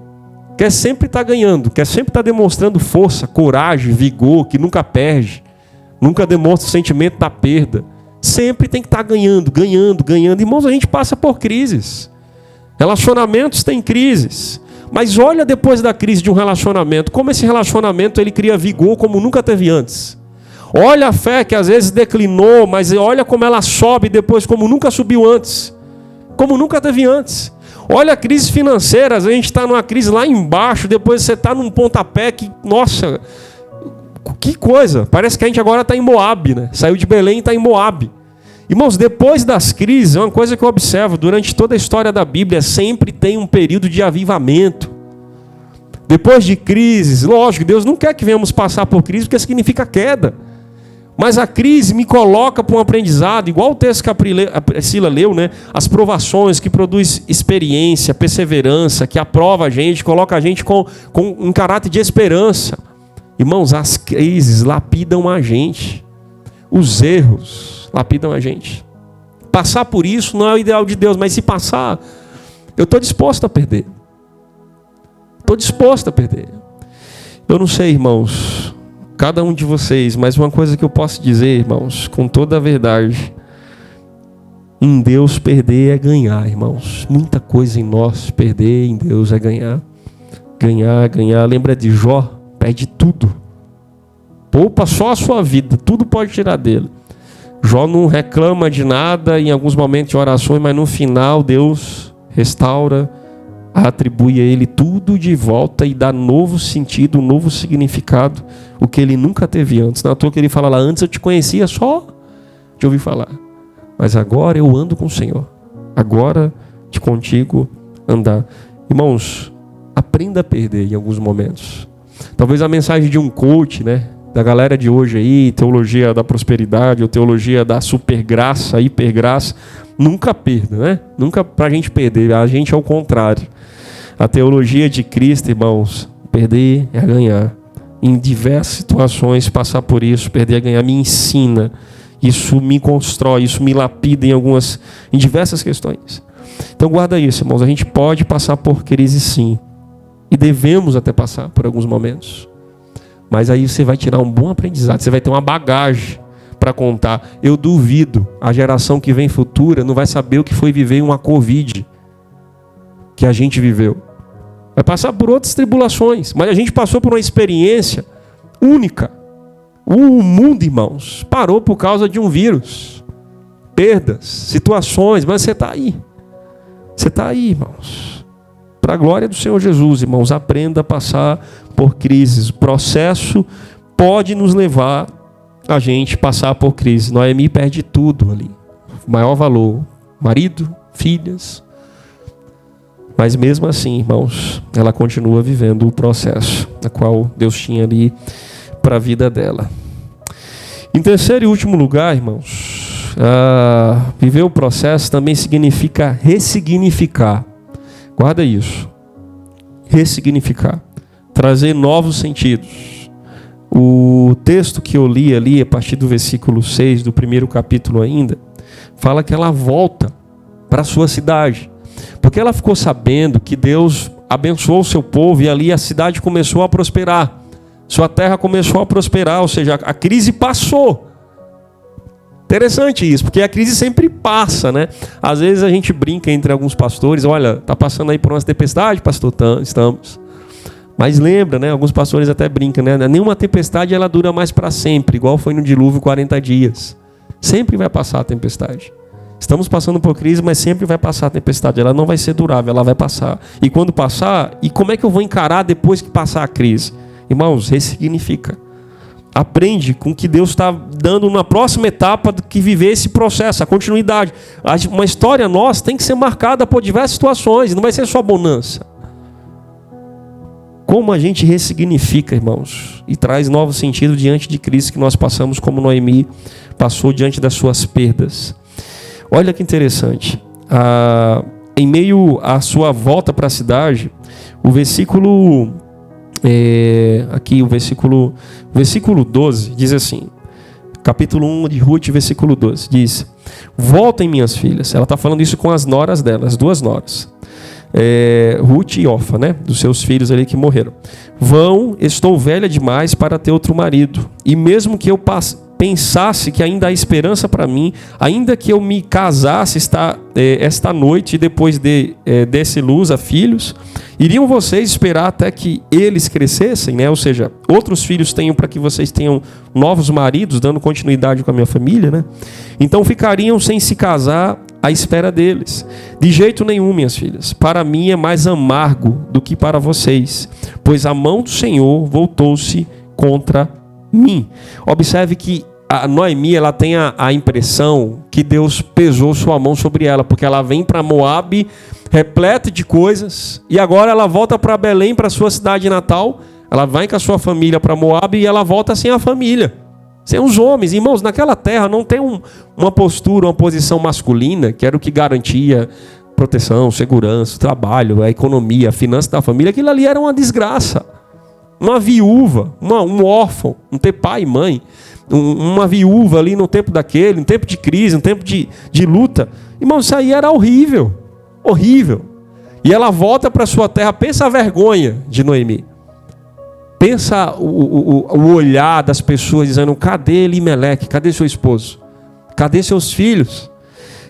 Quer sempre estar ganhando, quer sempre estar demonstrando força, coragem, vigor, que nunca perde, nunca demonstra o sentimento da perda. Sempre tem que estar ganhando, ganhando, ganhando. Irmãos, a gente passa por crises. Relacionamentos têm crises. Mas olha depois da crise de um relacionamento, como esse relacionamento ele cria vigor como nunca teve antes. Olha a fé que às vezes declinou, mas olha como ela sobe depois como nunca subiu antes. Como nunca teve antes. Olha a crise financeira, a gente está numa crise lá embaixo, depois você está num pontapé que, nossa, que coisa, parece que a gente agora está em Moab, né? Saiu de Belém e está em Moab. Irmãos, depois das crises, é uma coisa que eu observo, durante toda a história da Bíblia, sempre tem um período de avivamento. Depois de crises, lógico, Deus não quer que venhamos passar por crise, porque significa queda. Mas a crise me coloca para um aprendizado, igual o texto que a Priscila leu, né? As provações que produz experiência, perseverança, que aprova a gente, coloca a gente com um caráter de esperança. Irmãos, as crises lapidam a gente. Os erros lapidam a gente. Passar por isso não é o ideal de Deus, mas se passar, eu estou disposto a perder. Estou disposto a perder. Eu não sei, irmãos, cada um de vocês, mas uma coisa que eu posso dizer, irmãos, com toda a verdade, em Deus perder é ganhar, irmãos. Muita coisa em nós, perder em Deus é ganhar. Ganhar, ganhar. Lembra de Jó? Perde tudo. Poupa só a sua vida, tudo pode tirar dele. Jó não reclama de nada em alguns momentos de orações, mas no final Deus restaura, atribui a ele tudo de volta e dá novo sentido, um novo significado, o que ele nunca teve antes. Não é à toa que ele fala lá, antes eu te conhecia só de ouvir falar, mas agora eu ando com o Senhor, agora de contigo andar. Irmãos, aprenda a perder em alguns momentos. Talvez a mensagem de um coach, né, da galera de hoje aí, teologia da prosperidade, ou teologia da supergraça, hipergraça, nunca perda, né? Nunca pra gente perder, a gente é o contrário. A teologia de Cristo, irmãos, perder é ganhar. Em diversas situações, passar por isso, perder é ganhar, me ensina. Isso me constrói, isso me lapida em diversas questões. Então guarda isso, irmãos, a gente pode passar por crise sim. E devemos até passar por alguns momentos. Mas aí você vai tirar um bom aprendizado, você vai ter uma bagagem para contar. Eu duvido, a geração que vem futura não vai saber o que foi viver uma Covid que a gente viveu. Vai passar por outras tribulações, mas a gente passou por uma experiência única. O mundo, irmãos, parou por causa de um vírus. Perdas, situações, mas você está aí. Você está aí, irmãos. Para a glória do Senhor Jesus, irmãos, aprenda a passar por crises. O processo pode nos levar a gente passar por crise. Noemi perde tudo ali. O maior valor, marido, filhas. Mas mesmo assim, irmãos, ela continua vivendo o processo a qual Deus tinha ali para a vida dela. Em terceiro e último lugar, irmãos, viver o processo também significa ressignificar. Guarda isso. Ressignificar. Trazer novos sentidos. O texto que eu li ali, a partir do versículo 6 do primeiro capítulo ainda, fala que ela volta para a sua cidade. Porque ela ficou sabendo que Deus abençoou o seu povo e ali a cidade começou a prosperar. Sua terra começou a prosperar, ou seja, a crise passou. Interessante isso, porque a crise sempre passa, né? Às vezes a gente brinca entre alguns pastores, olha, está passando aí por uma tempestade, pastor? Estamos. Mas lembra, né? Alguns pastores até brincam, né? Nenhuma tempestade ela dura mais para sempre, igual foi no dilúvio 40 dias. Sempre vai passar a tempestade. Estamos passando por crise, mas sempre vai passar a tempestade. Ela não vai ser durável, ela vai passar. E quando passar, e como é que eu vou encarar depois que passar a crise? Irmãos, ressignifica. Aprende com o que Deus está dando na próxima etapa do que viver esse processo, a continuidade. Uma história nossa tem que ser marcada por diversas situações, não vai ser só bonança. Como a gente ressignifica, irmãos, e traz novo sentido diante de crise que nós passamos, como Noemi passou diante das suas perdas. Olha que interessante. Em meio à sua volta para a cidade, o versículo... aqui o versículo 12 diz assim, capítulo 1 de Ruth, versículo 12, diz: voltem, minhas filhas. Ela está falando isso com as noras dela, as duas noras, Ruth e Orfa, né, dos seus filhos ali que morreram. Vão, estou velha demais para ter outro marido, e mesmo que eu pensasse que ainda há esperança para mim, ainda que eu me casasse esta noite e depois desse luz a filhos, iriam vocês esperar até que eles crescessem, né? Ou seja, outros filhos tenham para que vocês tenham novos maridos, dando continuidade com a minha família, né? Então ficariam sem se casar à espera deles. De jeito nenhum, minhas filhas. Para mim é mais amargo do que para vocês, pois a mão do Senhor voltou-se contra mim. Observe que a Noemi, ela tem a impressão que Deus pesou sua mão sobre ela, porque ela vem para Moabe repleta de coisas, e agora ela volta para Belém, para sua cidade natal. Ela vai com a sua família para Moabe e ela volta sem a família, sem os homens. Irmãos, naquela terra não tem uma postura, uma posição masculina, que era o que garantia proteção, segurança, trabalho, a economia, a finança da família. Aquilo ali era uma desgraça. Uma viúva, um órfão, não ter pai e mãe, uma viúva ali no tempo daquele, no tempo de crise, no tempo de luta. Irmão, isso aí era horrível, horrível. E ela volta para sua terra. Pensa a vergonha de Noemi. Pensa o olhar das pessoas dizendo: cadê Elimeleque? Cadê seu esposo? Cadê seus filhos?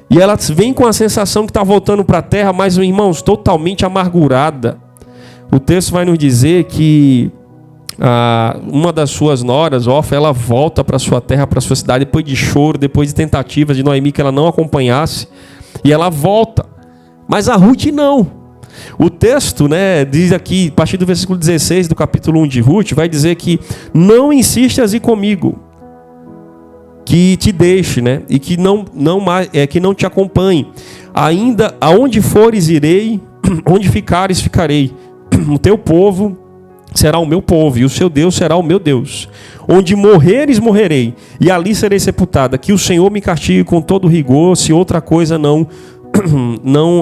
E ela vem com a sensação que está voltando para a terra, mas, irmãos, totalmente amargurada. O texto vai nos dizer que uma das suas noras, Orfa, ela volta para sua terra, para sua cidade, depois de choro, depois de tentativas de Noemi que ela não acompanhasse, e ela volta. Mas a Ruth não. O texto, né, diz aqui, a partir do versículo 16 do capítulo 1 de Ruth, vai dizer que não insistas em ir comigo, que te deixe, né, e que não te acompanhe. Ainda aonde fores irei, onde ficares ficarei. O teu povo será o meu povo, e o seu Deus será o meu Deus. Onde morreres, morrerei, e ali serei sepultada. Que o Senhor me castigue com todo rigor, se outra coisa não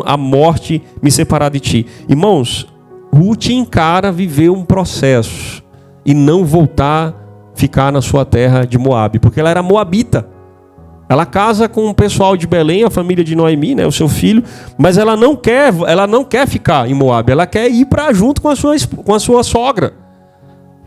a morte me separar de ti. Irmãos, Ruth encara viver um processo e não voltar, ficar na sua terra de Moabe, porque ela era moabita. Ela casa com o pessoal de Belém, a família de Noemi, né, o seu filho, mas ela não quer ficar em Moabe, ela quer ir para junto com a sua sogra.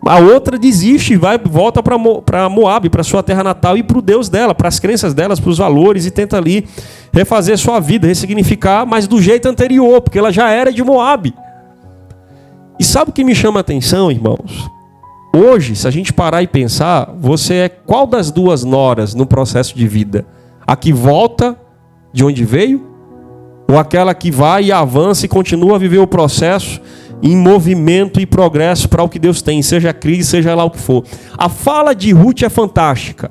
A outra desiste e volta para Moabe, para sua terra natal e para o Deus dela, para as crenças delas, para os valores, e tenta ali refazer sua vida, ressignificar, mas do jeito anterior, porque ela já era de Moabe. E sabe o que me chama a atenção, irmãos? Hoje, se a gente parar e pensar, você é qual das duas noras no processo de vida? A que volta de onde veio? Ou aquela que vai e avança e continua a viver o processo em movimento e progresso para o que Deus tem, seja crise, seja lá o que for. A fala de Ruth é fantástica,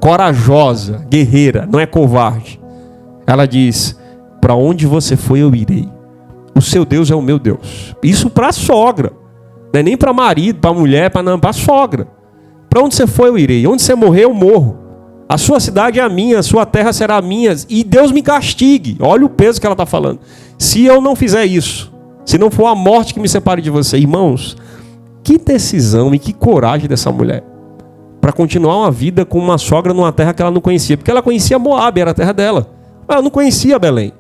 corajosa, guerreira, não é covarde. Ela diz: para onde você foi eu irei, o seu Deus é o meu Deus. Isso para a sogra, não é nem para marido, para mulher, para a sogra. Para onde você foi eu irei, onde você morrer eu morro. A sua cidade é a minha, a sua terra será minha, e Deus me castigue. Olha o peso que ela está falando. Se eu não fizer isso, se não for a morte que me separe de você. Irmãos, que decisão e que coragem dessa mulher para continuar uma vida com uma sogra numa terra que ela não conhecia. Porque ela conhecia Moabe, era a terra dela, mas ela não conhecia Belém.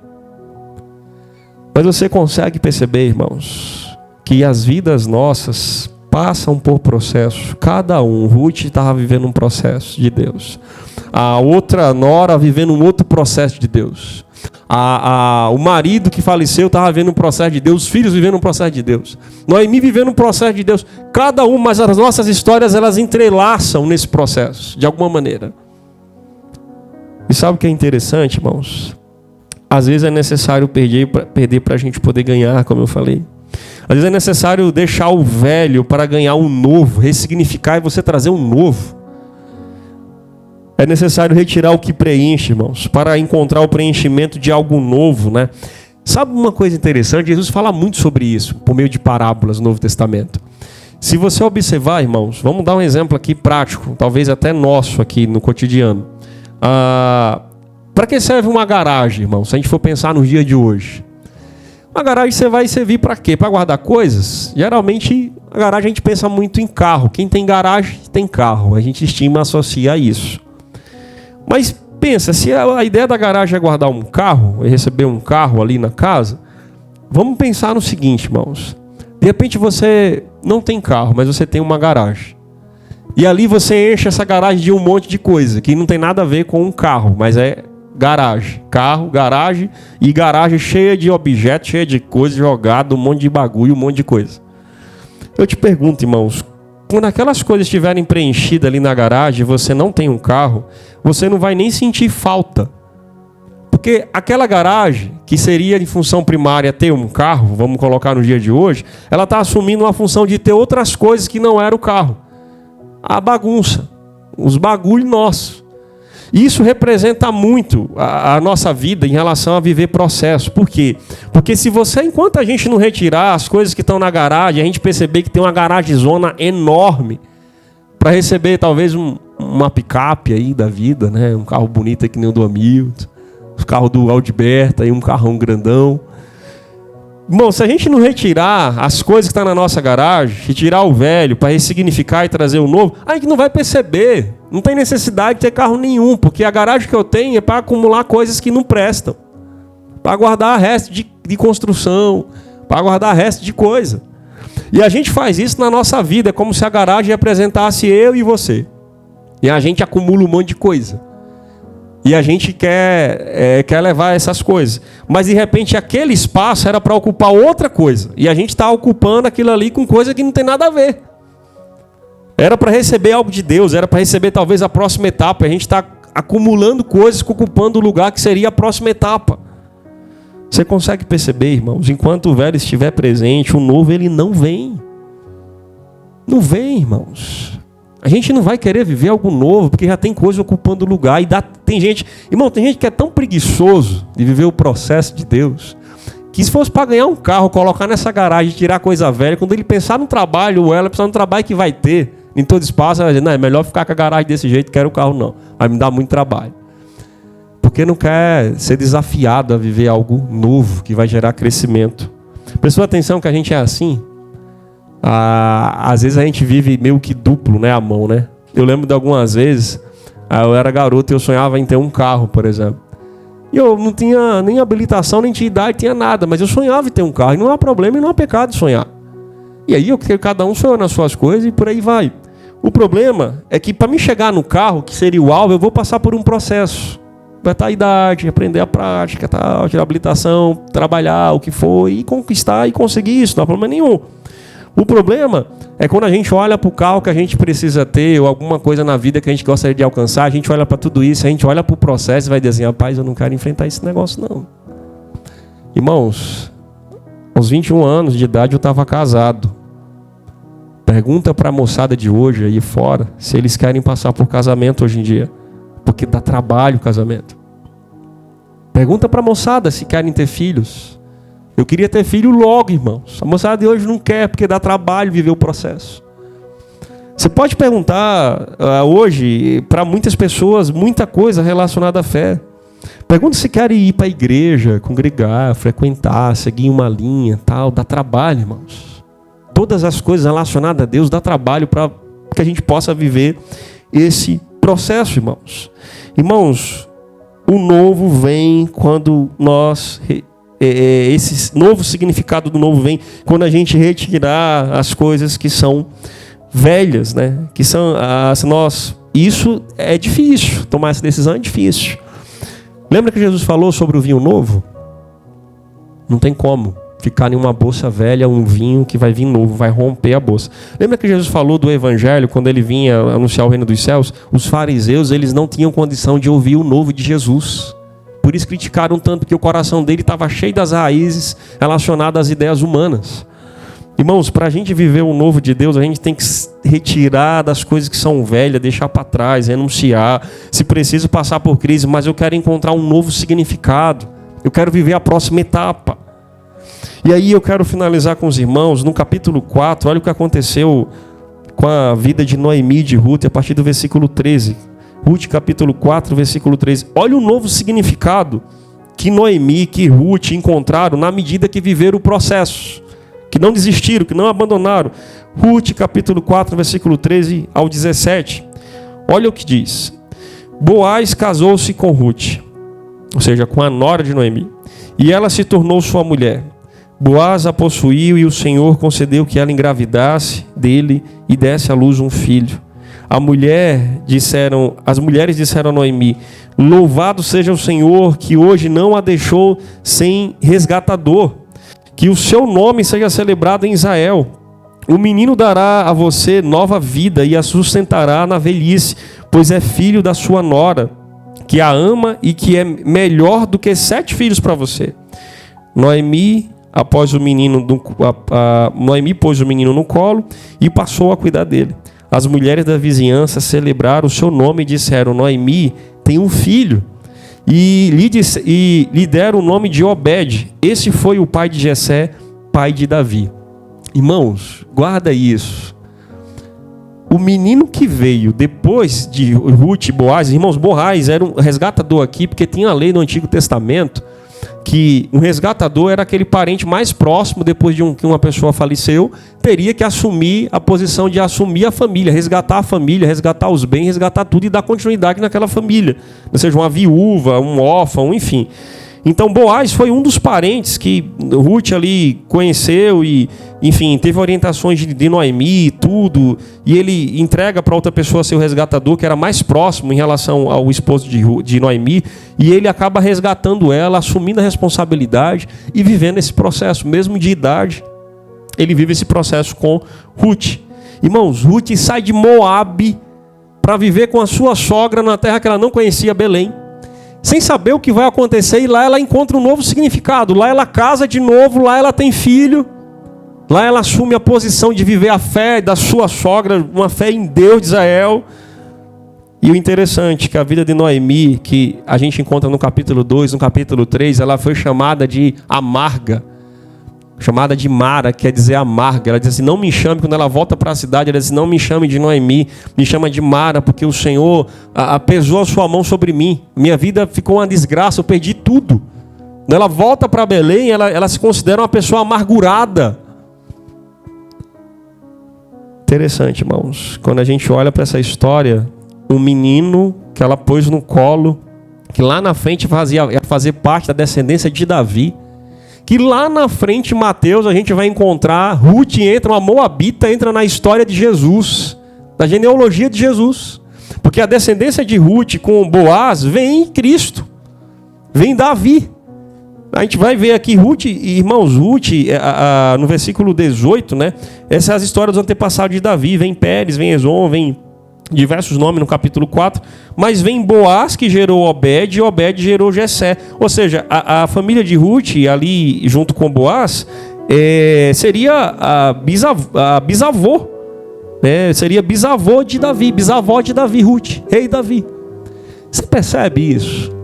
Mas você consegue perceber, irmãos, que as vidas nossas passam por processo. Cada um. Ruth estava vivendo um processo de Deus, a outra nora vivendo um outro processo de Deus. O marido que faleceu estava vivendo um processo de Deus, os filhos vivendo um processo de Deus, Noemi vivendo um processo de Deus, cada um, mas as nossas histórias elas entrelaçam nesse processo, de alguma maneira. E sabe o que é interessante, irmãos? Às vezes é necessário perder para a gente poder ganhar, como eu falei. Às vezes é necessário deixar o velho para ganhar o novo, ressignificar e você trazer um novo. É necessário retirar o que preenche, irmãos, para encontrar o preenchimento de algo novo, né? Sabe uma coisa interessante? Jesus fala muito sobre isso, por meio de parábolas no Novo Testamento. Se você observar, irmãos, vamos dar um exemplo aqui prático, talvez até nosso aqui no cotidiano. Para que serve uma garagem, irmão? Se a gente for pensar nos dias de hoje. Uma garagem você vai servir para quê? Para guardar coisas? Geralmente, a garagem a gente pensa muito em carro. Quem tem garagem tem carro. A gente estima, associa a isso. Mas pensa, se a ideia da garagem é guardar um carro, é receber um carro ali na casa, vamos pensar no seguinte, irmãos. De repente você não tem carro, mas você tem uma garagem. E ali você enche essa garagem de um monte de coisa, que não tem nada a ver com um carro, mas é garagem. Carro, garagem e garagem cheia de objetos, cheia de coisa jogada, um monte de bagulho, um monte de coisa. Eu te pergunto, irmãos, quando aquelas coisas estiverem preenchidas ali na garagem, você não tem um carro, você não vai nem sentir falta. Porque aquela garagem, que seria de função primária ter um carro, vamos colocar no dia de hoje, ela está assumindo uma função de ter outras coisas que não era o carro. A bagunça, os bagulhos nossos. Isso representa muito a nossa vida em relação a viver processo. Por quê? Porque se você, enquanto a gente não retirar as coisas que estão na garagem, a gente perceber que tem uma garagem zona enorme para receber talvez uma picape aí da vida, né? Um carro bonito aí que nem o do Hamilton, o carro do Aldiberto, aí um carrão grandão. Irmão, se a gente não retirar as coisas que estão na nossa garagem, e tirar o velho para ressignificar e trazer o novo, a gente não vai perceber. Não tem necessidade de ter carro nenhum, porque a garagem que eu tenho é para acumular coisas que não prestam, para guardar resto de construção, para guardar resto de coisa. E a gente faz isso na nossa vida, é como se a garagem representasse eu e você. E a gente acumula um monte de coisa. E a gente quer levar essas coisas. Mas de repente aquele espaço era para ocupar outra coisa. E a gente está ocupando aquilo ali com coisa que não tem nada a ver. Era para receber algo de Deus, era para receber talvez a próxima etapa. A gente está acumulando coisas, ocupando o lugar que seria a próxima etapa. Você consegue perceber, irmãos? Enquanto o velho estiver presente, o novo ele não vem. Não vem, irmãos. A gente não vai querer viver algo novo, porque já tem coisa ocupando o lugar. Tem gente que é tão preguiçoso de viver o processo de Deus, que se fosse para ganhar um carro, colocar nessa garagem, tirar coisa velha, quando ele pensar no trabalho, ou ela pensar no trabalho que vai ter, em todo espaço, ela vai dizer, não, é melhor ficar com a garagem desse jeito, quero o carro não. Vai me dar muito trabalho. Porque não quer ser desafiado a viver algo novo, que vai gerar crescimento. Prestou atenção que a gente é assim? Às vezes a gente vive meio que duplo, né, a mão, né? Eu lembro de algumas vezes, eu era garoto e eu sonhava em ter um carro, por exemplo. E eu não tinha nem habilitação, nem tinha idade, tinha nada, mas eu sonhava em ter um carro. E não há problema e não há pecado sonhar. E aí eu quero cada um sonhando nas suas coisas e por aí vai. O problema é que para mim chegar no carro, que seria o alvo, eu vou passar por um processo. Vai estar a idade, aprender a prática, tirar a habilitação, trabalhar, o que for, e conquistar e conseguir isso, não há problema nenhum. O problema é quando a gente olha para o carro que a gente precisa ter, ou alguma coisa na vida que a gente gostaria de alcançar, a gente olha para tudo isso, a gente olha para o processo e vai dizer, rapaz, eu não quero enfrentar esse negócio não. Irmãos, aos 21 anos de idade eu estava casado. Pergunta para a moçada de hoje aí fora se eles querem passar por casamento hoje em dia. Porque dá trabalho o casamento. Pergunta para a moçada se querem ter filhos. Eu queria ter filho logo, irmãos. A moçada de hoje não quer porque dá trabalho viver o processo. Você pode perguntar hoje para muitas pessoas muita coisa relacionada à fé. Pergunta se querem ir para a igreja, congregar, frequentar, seguir uma linha, tal. Dá trabalho, irmãos. Todas as coisas relacionadas a Deus dá trabalho para que a gente possa viver esse processo, irmãos. Irmãos, o novo vem quando nós... esse novo significado do novo vem quando a gente retirar as coisas que são velhas, né? Que são nós. Isso é difícil. Tomar essa decisão é difícil. Lembra que Jesus falou sobre o vinho novo? Não tem como ficar em uma bolsa velha um vinho que vai vir novo, vai romper a bolsa. Lembra que Jesus falou do evangelho, quando ele vinha anunciar o reino dos céus? Os fariseus, eles não tinham condição de ouvir o novo de Jesus. Por isso criticaram tanto, porque o coração dele estava cheio das raízes relacionadas às ideias humanas. Irmãos, para a gente viver o novo de Deus, a gente tem que retirar das coisas que são velhas, deixar para trás, renunciar. Se preciso passar por crise, mas eu quero encontrar um novo significado. Eu quero viver a próxima etapa. E aí eu quero finalizar com os irmãos, no capítulo 4, olha o que aconteceu com a vida de Noemi e de Ruth, a partir do versículo 13. Ruth, capítulo 4, versículo 13. Olha o novo significado que Noemi, que Ruth encontraram na medida que viveram o processo. Que não desistiram, que não abandonaram. Ruth, capítulo 4, versículo 13 ao 17. Olha o que diz. Boaz casou-se com Ruth, ou seja, com a nora de Noemi, e ela se tornou sua mulher. Boaz a possuiu e o Senhor concedeu que ela engravidasse dele e desse à luz um filho. As mulheres disseram a Noemi: louvado seja o Senhor que hoje não a deixou sem resgatador. Que o seu nome seja celebrado em Israel. O menino dará a você nova vida e a sustentará na velhice, pois é filho da sua nora, que a ama e que é melhor do que 7 filhos para você. Noemi pôs o menino no colo e passou a cuidar dele. As mulheres da vizinhança celebraram o seu nome e disseram: Noemi tem um filho. E lhe deram o nome de Obed. Esse foi o pai de Jessé, pai de Davi. Irmãos, guarda isso. O menino que veio depois de Ruth e Boaz, irmãos, Boaz era um resgatador aqui, porque tinha a lei no Antigo Testamento que um resgatador era aquele parente mais próximo, depois de que uma pessoa faleceu, teria que assumir a posição de assumir a família, resgatar os bens, resgatar tudo e dar continuidade naquela família. Ou seja, uma viúva, um órfão, enfim. Então Boaz foi um dos parentes que Ruth ali conheceu e, enfim, teve orientações de Noemi e tudo, e ele entrega para outra pessoa ser o resgatador, que era mais próximo em relação ao esposo de Noemi, e ele acaba resgatando ela, assumindo a responsabilidade e vivendo esse processo, mesmo de idade, ele vive esse processo com Ruth. Irmãos, Ruth sai de Moabe para viver com a sua sogra na terra que ela não conhecia, Belém, sem saber o que vai acontecer, e lá ela encontra um novo significado. Lá ela casa de novo, lá ela tem filho, lá ela assume a posição de viver a fé da sua sogra, uma fé em Deus de Israel. E o interessante é que a vida de Noemi, que a gente encontra no capítulo 2, no capítulo 3, ela foi chamada de amarga, chamada de Mara, quer dizer amarga. Ela diz assim: não me chame, quando ela volta para a cidade, ela diz: não me chame de Noemi, me chama de Mara, porque o Senhor pesou a sua mão sobre mim, minha vida ficou uma desgraça, eu perdi tudo. Quando ela volta para Belém, ela se considera uma pessoa amargurada. Interessante, irmãos, quando a gente olha para essa história, um menino que ela pôs no colo, que lá na frente ia fazer parte da descendência de Davi, que lá na frente, em Mateus, a gente vai encontrar Ruth entra, uma moabita entra na história de Jesus, da genealogia de Jesus. Porque a descendência de Ruth com Boaz vem em Cristo, vem Davi. A gente vai ver aqui Ruth, irmãos, Ruth, no versículo 18, né? Essas são as histórias do antepassado de Davi. Vem Pérez, vem Ezom, vem diversos nomes no capítulo 4. Mas vem Boaz, que gerou Obed, e Obed gerou Jessé. Ou seja, a família de Ruth, ali junto com Boaz, seria a bisavô. Seria bisavó de Davi, Ruth, rei Davi. Você percebe isso?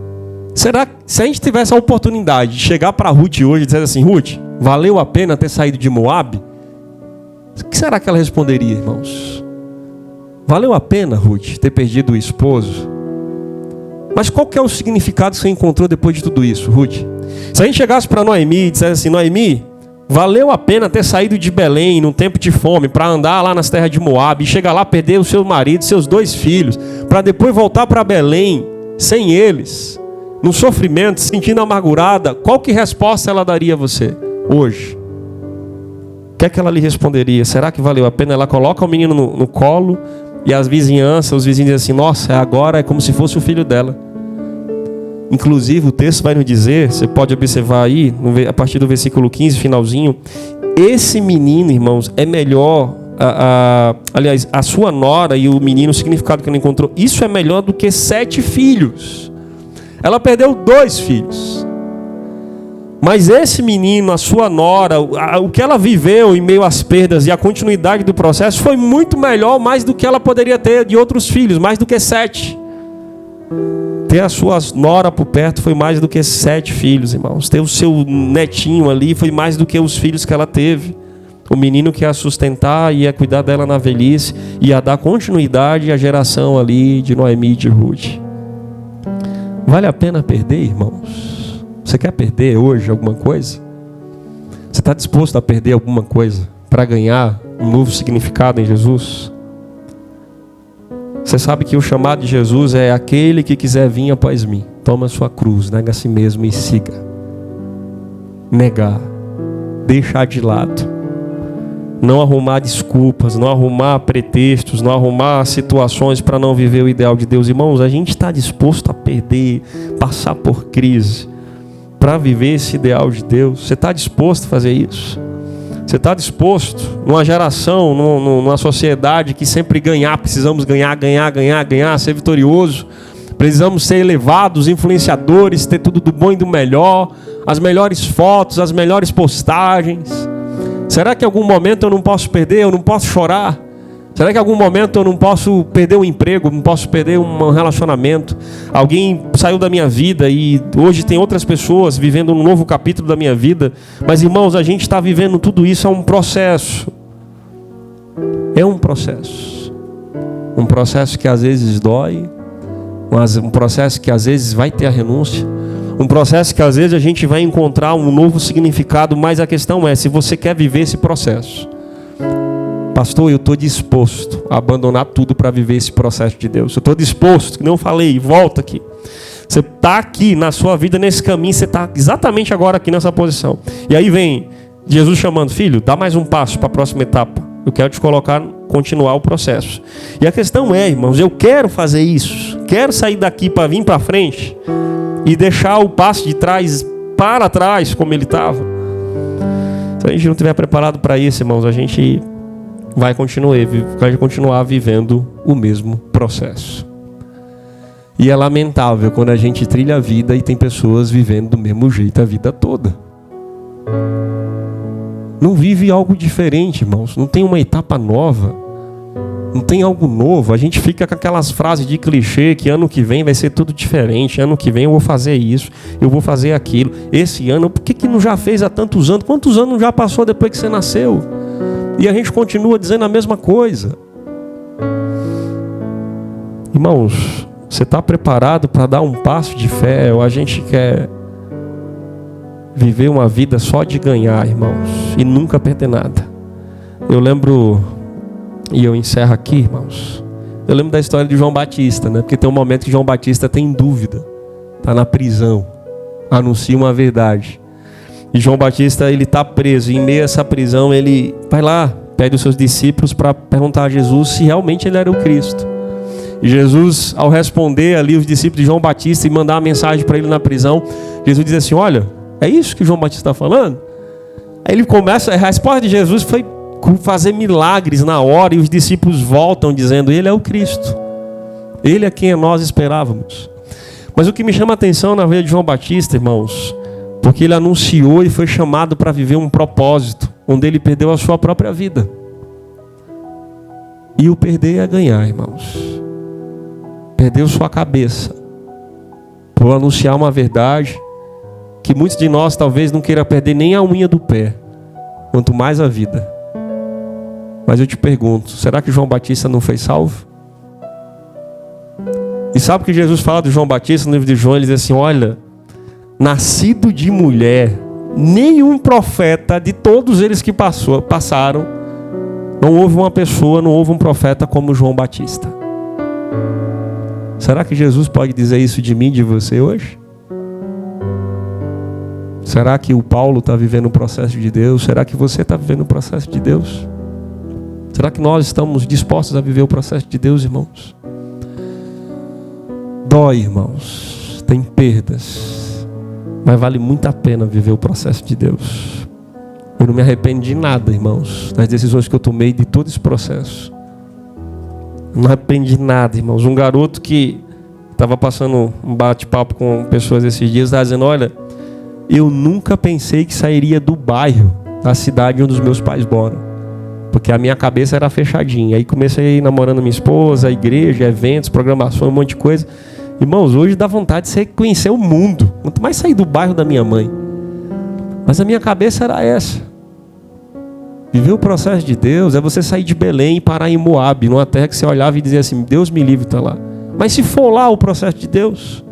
Será que se a gente tivesse a oportunidade de chegar para Ruth hoje e dizer assim, Ruth, valeu a pena ter saído de Moabe? O que será que ela responderia, irmãos? Valeu a pena, Ruth, ter perdido o esposo? Mas qual que é o significado que você encontrou depois de tudo isso, Ruth? Se a gente chegasse para Noemi e dissesse assim, Noemi, valeu a pena ter saído de Belém num tempo de fome para andar lá nas terras de Moabe e chegar lá perder o seu marido, seus 2 filhos, para depois voltar para Belém sem eles, no sofrimento, se sentindo amargurada, qual que resposta ela daria a você hoje? O que é que ela lhe responderia? Será que valeu a pena? Ela coloca o menino no colo e as vizinhanças, os vizinhos dizem assim, nossa, agora é como se fosse o filho dela. Inclusive o texto vai nos dizer, você pode observar aí, a partir do versículo 15, finalzinho, esse menino, irmãos, é melhor, aliás, a sua nora e o menino, o significado que ela encontrou, isso é melhor do que 7 filhos. Ela perdeu 2 filhos. Mas esse menino, a sua nora, o que ela viveu em meio às perdas e a continuidade do processo foi muito melhor, mais do que ela poderia ter de outros filhos, mais do que 7. Ter a sua nora por perto foi mais do que 7 filhos, irmãos. Ter o seu netinho ali foi mais do que os filhos que ela teve. O menino que ia sustentar, ia cuidar dela na velhice, ia dar continuidade à geração ali de Noemi e de Ruth. Vale a pena perder, irmãos? Você quer perder hoje alguma coisa? Você está disposto a perder alguma coisa para ganhar um novo significado em Jesus? Você sabe que o chamado de Jesus é aquele que quiser vir após mim. Toma a sua cruz, nega a si mesmo e siga. Negar, deixar de lado. Não arrumar desculpas, não arrumar pretextos, não arrumar situações para não viver o ideal de Deus. Irmãos, a gente está disposto a perder, passar por crise, para viver esse ideal de Deus. Você está disposto a fazer isso? Você está disposto, numa geração, numa sociedade que sempre precisamos ganhar, ser vitorioso, precisamos ser elevados, influenciadores, ter tudo do bom e do melhor, as melhores fotos, as melhores postagens. Será que em algum momento eu não posso perder, eu não posso chorar? Será que em algum momento eu não posso perder um emprego, não posso perder um relacionamento? Alguém saiu da minha vida e hoje tem outras pessoas vivendo um novo capítulo da minha vida. Mas, irmãos, a gente está vivendo tudo isso, é um processo. É um processo. Um processo que às vezes dói, um processo que às vezes vai ter a renúncia, um processo que às vezes a gente vai encontrar um novo significado, mas a questão é, se você quer viver esse processo, pastor, eu estou disposto a abandonar tudo para viver esse processo de Deus. Eu estou disposto, que não falei, volta aqui. Você está aqui na sua vida, nesse caminho, você está exatamente agora aqui nessa posição. E aí vem Jesus chamando, filho, dá mais um passo para a próxima etapa. Eu quero te colocar, continuar o processo. E a questão é, irmãos, eu quero fazer isso. Quero sair daqui para vir para frente e deixar o passo de trás para trás, como ele estava. Se a gente não estiver preparado para isso, irmãos, a gente vai continuar vivendo o mesmo processo. E é lamentável quando a gente trilha a vida e tem pessoas vivendo do mesmo jeito a vida toda. Não vive algo diferente, irmãos. Não tem uma etapa nova. Não tem algo novo. A gente fica com aquelas frases de clichê que ano que vem vai ser tudo diferente. Ano que vem eu vou fazer isso, eu vou fazer aquilo. Esse ano, por que não já fez há tantos anos? Quantos anos já passou depois que você nasceu? E a gente continua dizendo a mesma coisa. Irmãos, você está preparado para dar um passo de fé? Ou a gente quer viver uma vida só de ganhar, irmãos, e nunca perder nada? Eu lembro, e eu encerro aqui, irmãos, eu lembro da história de João Batista, né? Porque tem um momento que João Batista tem dúvida, está na prisão, anuncia uma verdade. E João Batista, ele está preso. E em meio a essa prisão, ele vai lá, pede os seus discípulos para perguntar a Jesus se realmente ele era o Cristo. E Jesus, ao responder ali os discípulos de João Batista e mandar uma mensagem para ele na prisão, Jesus diz assim: olha, é isso que João Batista está falando? Aí ele começa, a resposta de Jesus foi fazer milagres na hora, e os discípulos voltam dizendo: ele é o Cristo, ele é quem nós esperávamos. Mas o que me chama a atenção na vida de João Batista, irmãos, porque ele anunciou e foi chamado para viver um propósito, onde ele perdeu a sua própria vida. E o perder é ganhar, irmãos. Perdeu sua cabeça por anunciar uma verdade que muitos de nós talvez não queiram perder nem a unha do pé, quanto mais a vida. Mas eu te pergunto, será que João Batista não foi salvo? E sabe o que Jesus fala de João Batista no livro de João? Ele diz assim: olha, nascido de mulher, nenhum profeta de todos eles que passaram, não houve uma pessoa, não houve um profeta como João Batista. Será que Jesus pode dizer isso de mim, de você hoje? Será que o Paulo está vivendo o processo de Deus? Será que você está vivendo o processo de Deus? Será que nós estamos dispostos a viver o processo de Deus, irmãos? Dói, irmãos, tem perdas, mas vale muito a pena viver o processo de Deus. Eu não me arrependo de nada, irmãos, das decisões que eu tomei de todo esse processo. Não arrependo de nada, irmãos. Um garoto que estava passando um bate-papo com pessoas esses dias, estava dizendo: olha, eu nunca pensei que sairia do bairro, da cidade onde os meus pais moram, porque a minha cabeça era fechadinha. Aí comecei a ir namorando minha esposa, a igreja, eventos, programação, um monte de coisa. Irmãos, hoje dá vontade de você conhecer o mundo, quanto mais sair do bairro da minha mãe. Mas a minha cabeça era essa. Viver o processo de Deus é você sair de Belém e parar em Moabe, numa terra que você olhava e dizia assim: Deus me livre, está lá. Mas se for lá o processo de Deus,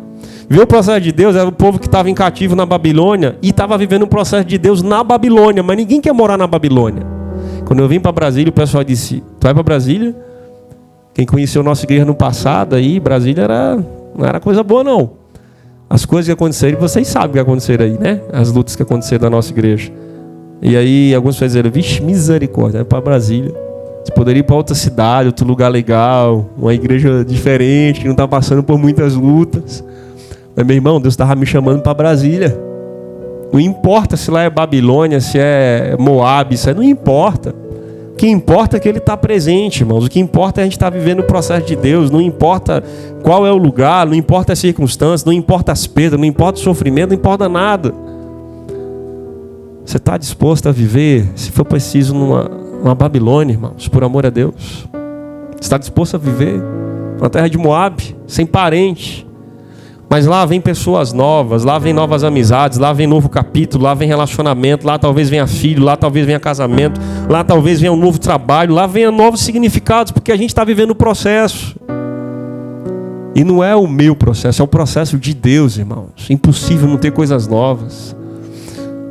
viver o processo de Deus era o povo que estava em cativo na Babilônia e estava vivendo o processo de Deus na Babilônia, mas ninguém quer morar na Babilônia. Quando eu vim para Brasília, o pessoal disse: tu vai para Brasília? Quem conheceu nossa igreja no passado, aí Brasília não era coisa boa, não. As coisas que aconteceram, vocês sabem o que aconteceram aí, né? As lutas que aconteceram na nossa igreja. E aí alguns dizeram: vixe, misericórdia, é para Brasília. Você poderia ir para outra cidade, outro lugar legal, uma igreja diferente, que não está passando por muitas lutas. Mas, meu irmão, Deus estava me chamando para Brasília. Não importa se lá é Babilônia, se é Moabe, isso aí não importa. O que importa é que Ele está presente, irmãos. O que importa é a gente estar vivendo o processo de Deus. Não importa qual é o lugar, não importa as circunstâncias, não importa as perdas, não importa o sofrimento, não importa nada. Você está disposto a viver, se for preciso, numa Babilônia, irmãos, por amor a Deus? Você está disposto a viver na terra de Moabe, sem parente? Mas lá vem pessoas novas, lá vem novas amizades, lá vem novo capítulo, lá vem relacionamento, lá talvez venha filho, lá talvez venha casamento, lá talvez venha um novo trabalho, lá venha novos significados, porque a gente está vivendo o processo. E não é o meu processo, é o processo de Deus, irmãos. Impossível não ter coisas novas.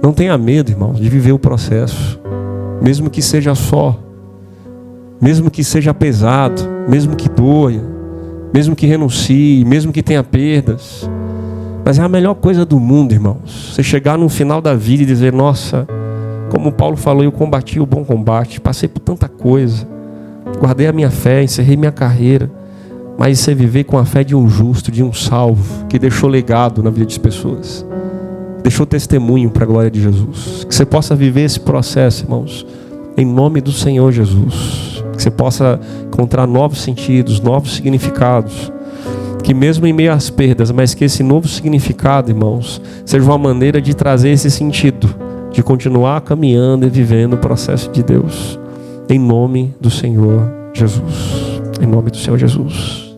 Não tenha medo, irmãos, de viver o processo, mesmo que seja só, mesmo que seja pesado, mesmo que doa, mesmo que renuncie, mesmo que tenha perdas. Mas é a melhor coisa do mundo, irmãos, você chegar no final da vida e dizer: nossa, como Paulo falou, eu combati o bom combate, passei por tanta coisa, guardei a minha fé, encerrei minha carreira. Mas você viver com a fé de um justo, de um salvo, que deixou legado na vida das pessoas, deixou testemunho para a glória de Jesus. Que você possa viver esse processo, irmãos, em nome do Senhor Jesus. Que você possa encontrar novos sentidos, novos significados. Que mesmo em meio às perdas, mas que esse novo significado, irmãos, seja uma maneira de trazer esse sentido, de continuar caminhando e vivendo o processo de Deus. Em nome do Senhor Jesus. Em nome do Senhor Jesus.